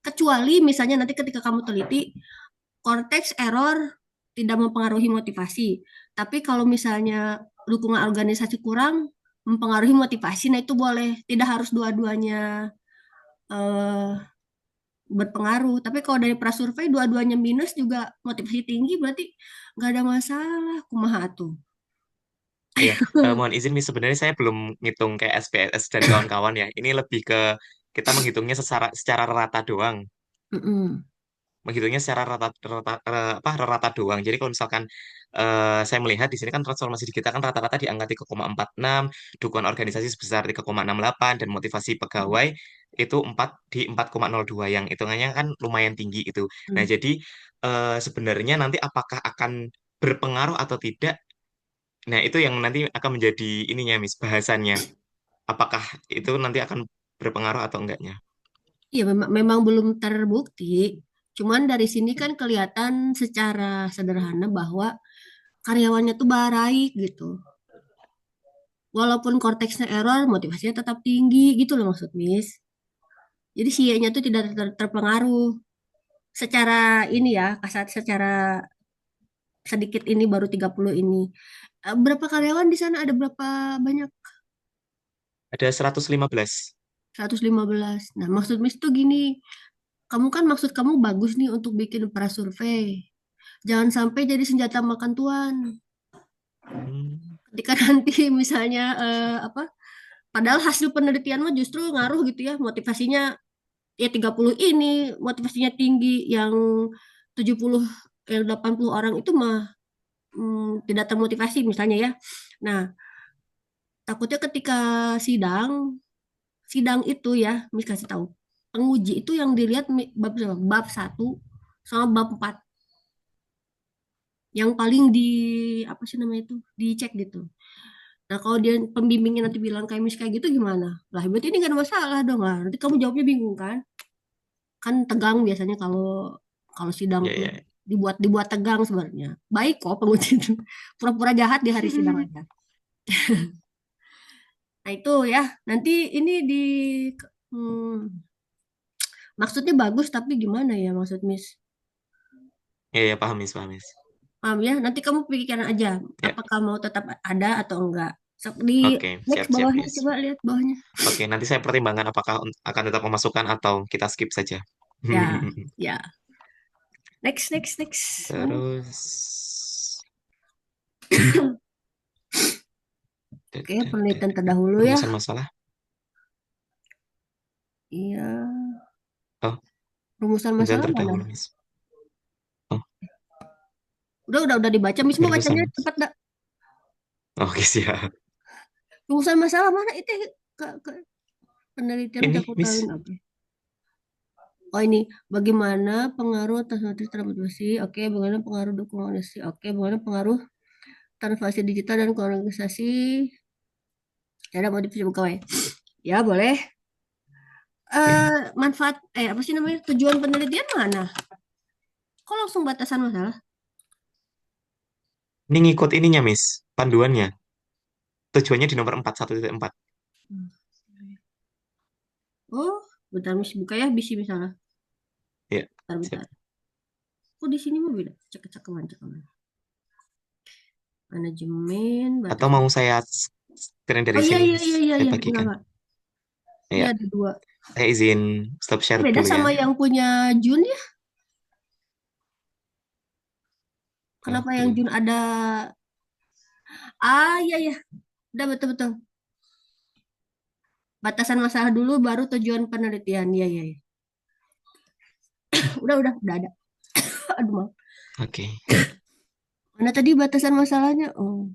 Kecuali misalnya nanti ketika kamu teliti, konteks error tidak mempengaruhi motivasi. Tapi kalau misalnya dukungan organisasi kurang, mempengaruhi motivasi, nah itu boleh. Tidak harus dua-duanya eh, berpengaruh. Tapi kalau dari prasurvei dua-duanya minus juga motivasi tinggi, berarti nggak ada masalah. Kumaha tuh. Iya, mohon izin Miss, sebenarnya saya belum ngitung kayak SPSS dan kawan-kawan ya. Ini lebih ke kita menghitungnya secara rata doang. Mm-mm. Menghitungnya secara rata doang. Jadi kalau misalkan saya melihat di sini kan transformasi di kita kan rata-rata di angka 3,46, dukungan organisasi sebesar 3,68 dan motivasi pegawai itu 4 di 4,02 yang hitungannya kan lumayan tinggi itu. Nah, jadi sebenarnya nanti apakah akan berpengaruh atau tidak? Nah, itu yang nanti akan menjadi ininya Miss bahasannya. Apakah itu nanti akan berpengaruh atau enggaknya? Iya, memang belum terbukti. Cuman dari sini kan kelihatan secara sederhana bahwa karyawannya tuh baik gitu. Walaupun konteksnya error, motivasinya tetap tinggi gitu loh maksud Miss. Jadi si Y-nya tuh tidak terpengaruh. Secara ini ya, kasat secara sedikit ini baru 30 ini. Berapa karyawan di sana? Ada berapa banyak? Ada 115. 115. Nah, maksud Miss tuh gini, kamu kan maksud kamu bagus nih untuk bikin prasurvei. Jangan sampai jadi senjata makan tuan. Hmm, Ketika nanti misalnya apa? Padahal hasil penelitian mah justru ngaruh gitu ya, motivasinya ya 30 ini, motivasinya tinggi, yang 70 80 orang itu mah tidak termotivasi misalnya ya. Nah, takutnya ketika sidang, sidang itu ya, Mis kasih tahu. Penguji itu yang dilihat bab berapa? Bab 1 sama bab 4 yang paling di apa sih namanya itu dicek gitu. Nah kalau dia pembimbingnya nanti bilang kayak mis kayak gitu gimana? Lah berarti ini gak ada masalah dong lah. Nanti kamu jawabnya bingung kan? Kan tegang biasanya kalau kalau sidang ya tuh ya. dibuat dibuat tegang sebenarnya. Baik kok penguji itu. Pura-pura jahat di hari sidang aja. Nah itu ya. Nanti ini di hmm, maksudnya bagus tapi gimana ya maksud Miss? Ya, ya, paham, Miss, paham, Miss. Paham ya? Nanti kamu pikiran aja Ya, apakah mau tetap ada atau enggak. Di oke, next siap, siap, bawahnya Miss. coba lihat bawahnya. Oke, nanti saya pertimbangkan apakah akan tetap memasukkan atau kita skip saja. Ya, ya. Next, next, next. Mana? Terus, Oke, penelitian terdahulu ya. rumusan masalah. Iya, Oh, rumusan rumusan masalah mana? terdahulu, Miss. Oh, Udah dibaca. Miss mau rumusan. bacanya cepat dah. Oke, siap. Rumusan masalah mana itu? Ke penelitian Ini, cakupan Miss. apa? Oh ini, bagaimana pengaruh transformasi transformasi? Oke, bagaimana pengaruh dukungan organisasi? Oke, bagaimana pengaruh transformasi digital dan organisasi? Cara modifikasi pegawai. Ya, boleh. Manfaat, apa sih namanya? Tujuan penelitian mana? Kok langsung batasan masalah? Ini ngikut ininya, Miss. Panduannya. Tujuannya di nomor 4, 1.4. Oh, bentar Miss buka ya, bisi misalnya. Ya, Bentar, siap. bentar. Kok di sini mah beda? Cek-cekan, cekan. Manajemen, Atau batasan. mau saya screen Oh dari iya, sini, iya, Miss? iya, iya, Saya iya. Enggak, bagikan. enggak. Ini Ya, ada dua. saya izin stop Oh, share beda dulu ya. sama yang punya Jun ya? Kenapa yang Waduh. Jun ada? Ah, iya, iya. Udah betul-betul. Batasan masalah dulu, baru tujuan penelitian. Iya, iya, iya. udah ada. Aduh, maaf. Oke. Mana tadi batasan masalahnya? Oh,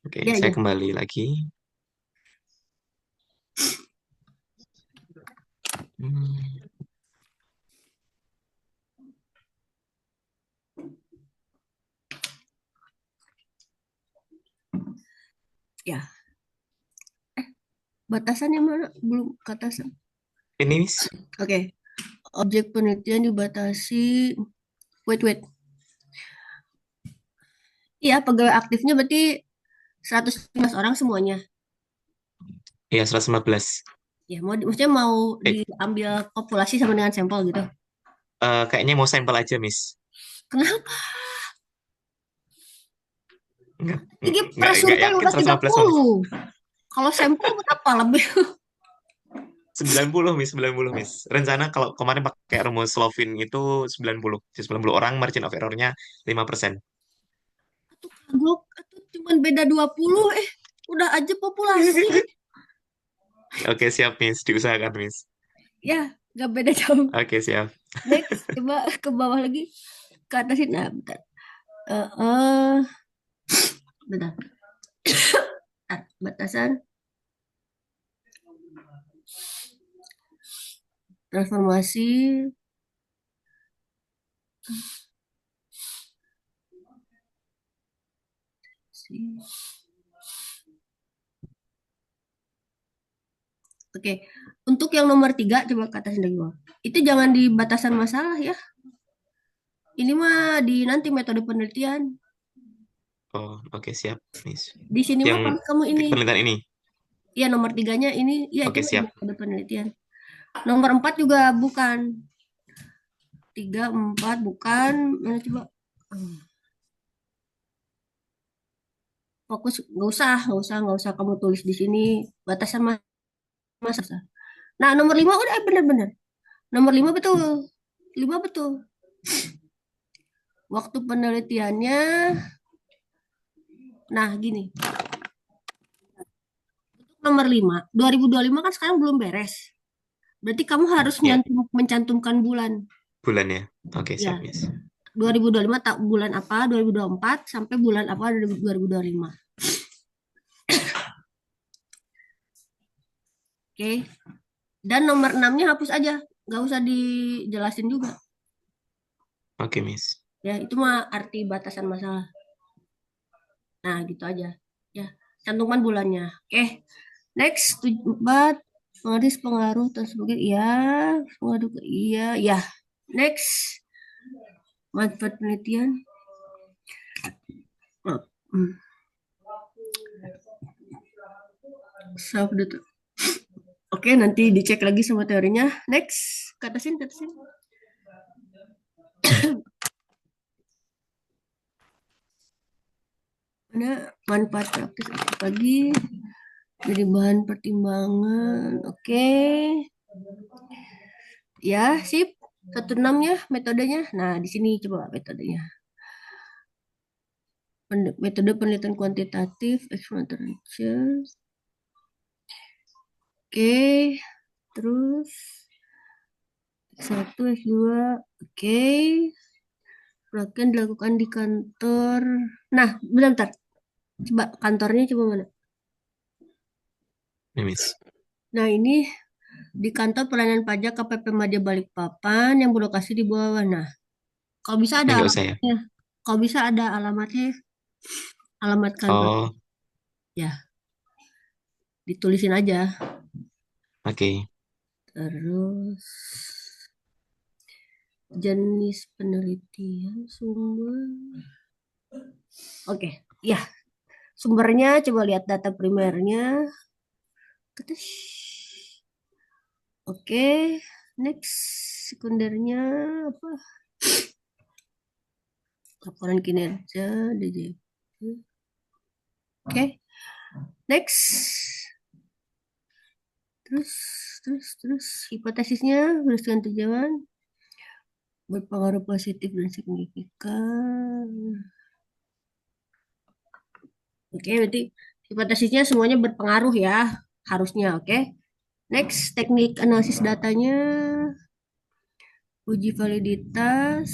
Oke, ya, saya ya. kembali lagi. Hmm, Ya, batasannya mana? Belum ke atasan. Ini, Miss. Oke. Objek penelitian dibatasi. Wait. Iya, pegawai aktifnya berarti 115 orang semuanya. Iya, 115. Ya, maksudnya mau Eh, diambil populasi sama dengan sampel gitu. kayaknya mau sampel aja, Miss. Kenapa? Enggak, Ini enggak prasurvei yakin udah 115 malah. 30. Kalau sampel berapa lebih? 90, Miss, 90, Miss. Rencana kalau kemarin pakai rumus Slovin itu 90. Jadi 90 orang, margin of error-nya 5%. Kagok, atau cuman beda 20. Udah aja populasi. Oke, siap, Miss. Diusahakan, Miss. Ya, gak beda jauh. Oke, siap. Next, coba ke bawah lagi. Ke atasin. Nah, bentar. Bentar. Batasan. Transformasi. Oke, untuk yang nomor 3 coba ke atasin lagi bawah. Itu jangan di batasan masalah ya. Ini mah di nanti metode penelitian. Oh, oke, siap, Miss. Di sini mah Yang kalau kamu ini. penelitian ini. Ya, nomor 3-nya ini. Ya, itu Oke, mah siap. metode penelitian. Nomor 4 juga bukan. 3, 4 bukan. Mana coba? Fokus, nggak usah kamu tulis di sini batasan masa. Nah, nomor 5 udah bener-bener. Nomor 5 betul. 5 betul. Waktu penelitiannya, nah gini. Nomor 5, 2025 kan sekarang belum beres. Berarti kamu harus Ya, mencantumkan bulan. bulan ya. Oke, siap, Ya, Miss. 2025 bulan apa, 2024 sampai bulan apa 2025. Oke. Dan nomor 6-nya hapus aja. Nggak usah dijelasin juga. Oke, Miss. Ya, itu mah arti batasan masalah. Nah, gitu aja. Ya, cantuman bulannya. Oke. Next, 4 penggaris pengaruh dan sebagainya. Iya, pengaruh iya, ya. Next, manfaat penelitian. Self Oke, nanti dicek lagi sama teorinya. Next, katasin. Mana manfaat praktis apa lagi? Jadi bahan pertimbangan. Oke. Ya, sip. 16-nya metodenya. Nah, di sini coba metodenya. Metode penelitian kuantitatif, experimental research. Oke. Terus X1, X2. Oke. Pelatihan dilakukan di kantor. Nah, bentar. Coba kantornya coba mana? Ini, Miss. Nah, ini di kantor pelayanan pajak KPP Madya Balikpapan yang berlokasi di bawah. Nah, kalau bisa Ini ada nggak usah ya. alamatnya. Kalau bisa ada alamatnya, alamat kantor. Oh, Ya, ditulisin aja. oke. Terus jenis penelitian, sumber. Oke, ya. Sumbernya coba lihat data primernya. Ketis. Oke, next sekundernya apa? Laporan kinerja DJP. Oke, next. Terus hipotesisnya berdasarkan tujuan berpengaruh positif dan signifikan. Oke, berarti hipotesisnya semuanya berpengaruh ya, harusnya. Oke. Next, teknik analisis datanya. Uji validitas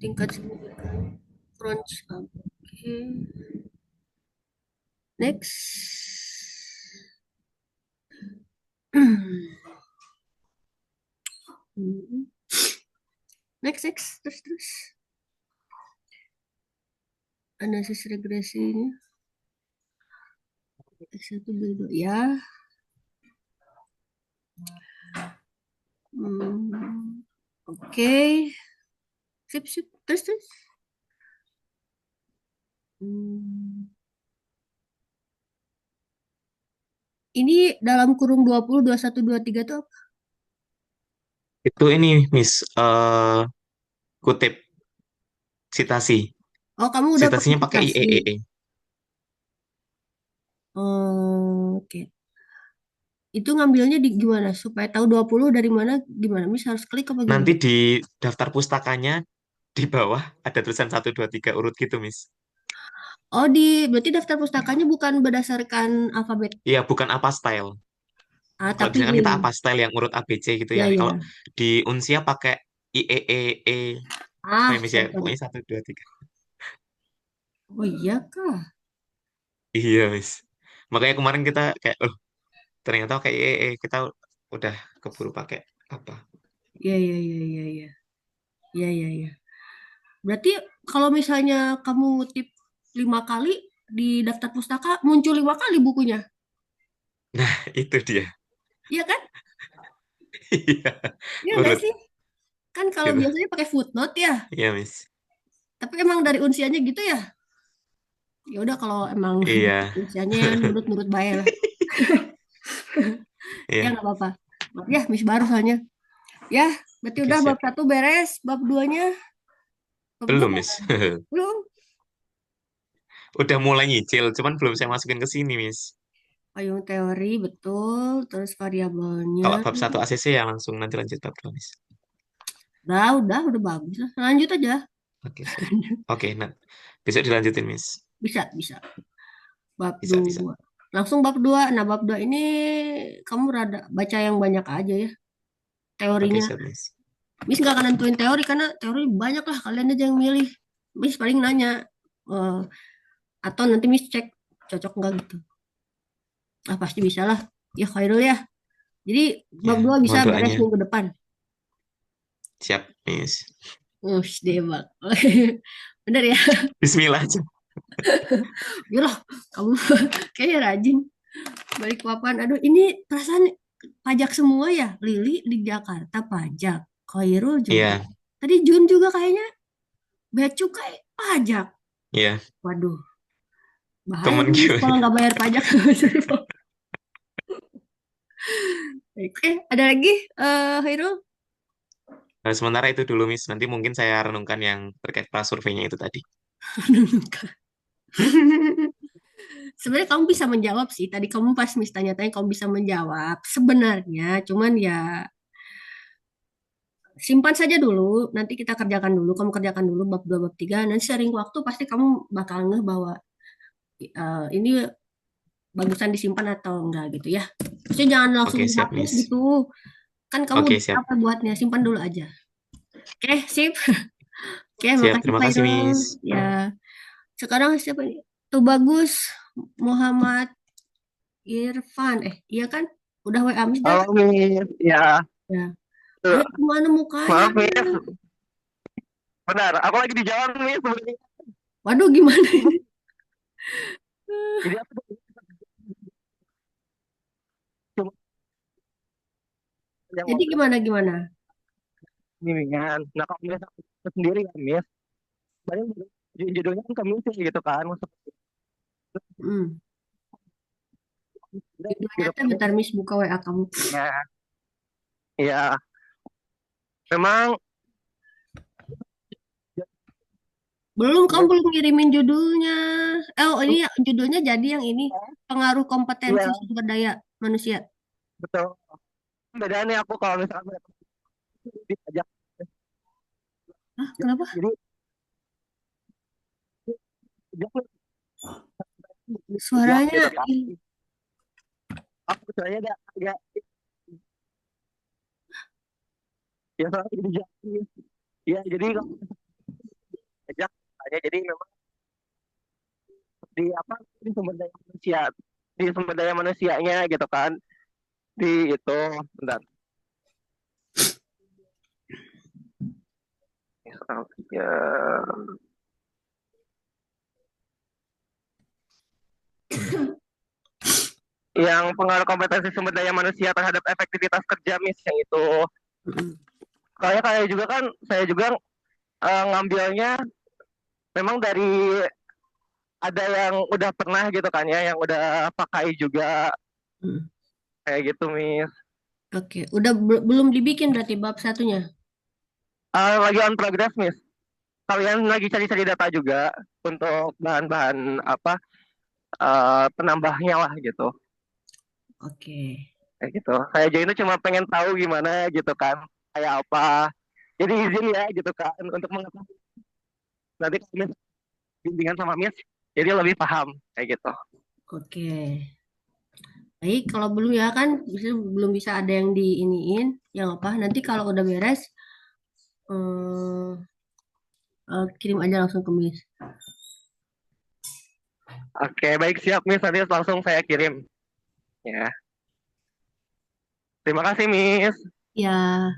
tingkat signifikan front. Oke. Next. Next, terus. Analisis regresinya. X1, B2, ya. Oke. Sip. Terus. Ini dalam kurung 20, 21, 23 tuh apa? Itu ini, Miss, kutip citasi. Oh, kamu udah pakai Citasinya pakai aplikasi. IEEE. Oke. Itu ngambilnya di gimana? Supaya tahu 20 dari mana, gimana? Mis harus klik apa Nanti gimana? di daftar pustakanya di bawah ada tulisan 1, 2, 3 urut gitu, Miss. Oh, berarti daftar pustakanya bukan berdasarkan alfabet. Iya, bukan apa style. Kalau Tapi biasanya kan kita apa style yang urut ABC gitu ya. Kalau ya. di Unsia pakai IEEE. Apa ya, Miss ya? Sorry. Pokoknya 1, 2, 3. Oh iya kah? Iya, Miss. Makanya kemarin kita kayak, oh, ternyata kayak IEEE. Kita udah keburu pakai apa. Iya. Iya. Berarti kalau misalnya kamu ngutip 5 kali di daftar pustaka, muncul 5 kali bukunya. Nah, itu dia. Iya kan? Iya, Iya nggak urut sih? Kan kalau gitu. biasanya pakai footnote ya. Iya, Miss. Tapi emang dari unsianya gitu ya? Ya udah kalau emang Iya. unsianya ya nurut-nurut bae lah. Ya Iya. nggak apa-apa. Maaf ya, Miss baru soalnya. Ya, berarti Oke, udah bab siap. 1 beres, bab 2-nya, bab 2 Belum, Miss. belum. Udah mulai nyicil, cuman belum saya masukin ke sini, Miss. Payung teori betul, terus variabelnya. Kalau bab 1 ACC ya langsung nanti lanjut bab 2, Miss. Udah bagus lah. Lanjut aja. Oke, siap. Oke, nah. Besok dilanjutin, Miss. Bisa. Bab Bisa, bisa. 2. Langsung bab 2. Nah, bab 2 ini kamu rada baca yang banyak aja ya Oke, teorinya. siap, Miss. Miss nggak akan nentuin teori karena teori banyak lah, kalian aja yang milih. Miss paling nanya eh, atau nanti Miss cek cocok nggak gitu. Ah, pasti bisa lah. Ya Khairul ya. Jadi bab Ya, 2 bisa mohon beres doanya. minggu depan. Siap, Miss. Debak. Bener ya? Bismillah aja. Yalah, kamu kayaknya rajin. Balik papan. Aduh, ini perasaan pajak semua ya. Lili di Jakarta pajak. Khairul juga. Iya, Tadi Jun juga kayaknya bea cukai pajak. iya. Waduh, bahaya Temen nih kalau gimana? nggak bayar pajak. Oke, ada lagi, Khairul? Nah, sementara itu dulu, Miss. Nanti mungkin saya renungkan yang terkait prasurveinya itu tadi. Sebenarnya kamu bisa menjawab sih. Tadi kamu pas Miss tanya-tanya kamu bisa menjawab. Sebenarnya, cuman ya simpan saja dulu. Nanti kita kerjakan dulu. Kamu kerjakan dulu bab 2, bab 3. Nanti sering waktu pasti kamu bakal ngeh bahwa ini bagusan disimpan atau enggak gitu ya. Maksudnya jangan langsung Oke, siap, dihapus Miss. gitu. Kan kamu Oke, udah siap. capek buatnya. Simpan dulu aja. Oke, sip. Oke, Siap, makasih terima kasih, Khairul. Miss. Ya, sekarang siapa nih? Tuh bagus. Muhammad Irfan. Iya kan? Udah WA Miss dah Halo kan? Miss, ya, Ya. tuh, Ayo kemana mukanya? maaf Miss, benar, aku lagi di jalan Miss sebenarnya. Waduh, gimana ini? Jadi aku cuma yang Jadi gimana? bimbingan. Nah kalau Miss aku sendiri kan Miss, banyak judulnya kan ke Miss gitu kan, masuk Hmm. Judulnya gitu teh kan bentar Miss buka WA kamu. ya, ya, memang Kamu Miss, belum ngirimin judulnya. Oh, ini judulnya jadi yang ini. Pengaruh kompetensi iya sumber daya manusia. betul. Bedanya aku kalau misalnya diajak, Hah, kenapa? jadi dia diajak Suaranya gitu kan. Aku sebenarnya agak Ya soalnya jadi jadi ya jadi kalau ajak aja jadi memang di apa di sumber daya manusia di sumber daya manusianya gitu kan di itu bentar ya yang pengaruh kompetensi sumber daya manusia terhadap efektivitas kerja mis yang itu Mm-mm. soalnya kayak juga kan saya juga ngambilnya memang dari ada yang udah pernah gitu kan ya yang udah pakai juga Mm. kayak gitu mis. Oke, udah belum dibikin berarti bab satunya. Lagi on progress mis, kalian lagi cari-cari data juga untuk bahan-bahan apa penambahnya lah gitu Oke. kayak gitu saya aja itu cuma pengen tahu gimana gitu kan kayak apa jadi izin ya gitu kan untuk mengetahui nanti kalau mis bimbingan sama mis jadi lebih paham kayak gitu. Oke. Baik, kalau belum ya kan belum bisa ada yang diiniin, yang apa? Nanti kalau udah beres, eh, kirim aja langsung ke Miss. Oke baik siap mis nanti langsung saya kirim ya terima kasih mis. Ya,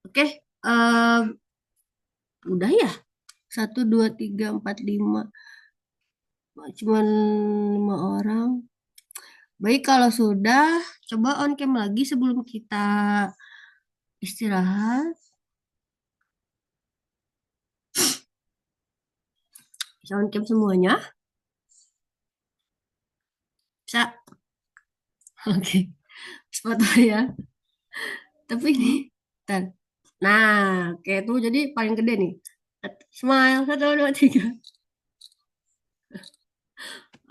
oke. Udah ya? Satu, dua, tiga, empat, lima. Cuman 5 orang. Baik, kalau sudah, coba on cam lagi sebelum kita istirahat. Bisa on cam semuanya? Bisa? Oke. Sepatu ya. Tapi ini, ntar. Nah, oke tuh jadi paling gede nih. Smile, satu, dua, tiga.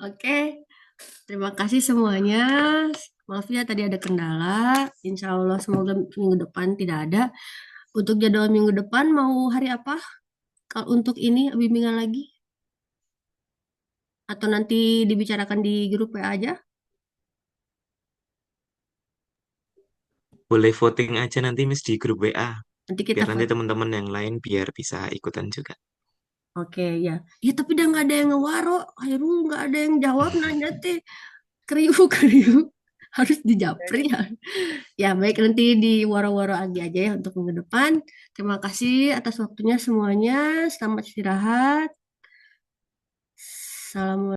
Oke, terima kasih semuanya. Maaf ya tadi ada kendala. Insya Allah semoga minggu depan tidak ada. Untuk jadwal minggu depan mau hari apa? Kalau untuk ini bimbingan lagi? Atau nanti dibicarakan di grup WA aja? Boleh voting aja nanti Miss di grup WA. Nanti kita Biar nanti vote. teman-teman yang lain biar bisa ikutan juga. Oke, ya. Ya tapi udah nggak ada yang ngewaro. Akhirnya nggak ada yang jawab nanya teh. Kriuk, kriuk. Harus dijapri ya. Ya, baik nanti di waro-waro lagi aja ya untuk minggu depan. Terima kasih atas waktunya semuanya. Selamat istirahat. Salam.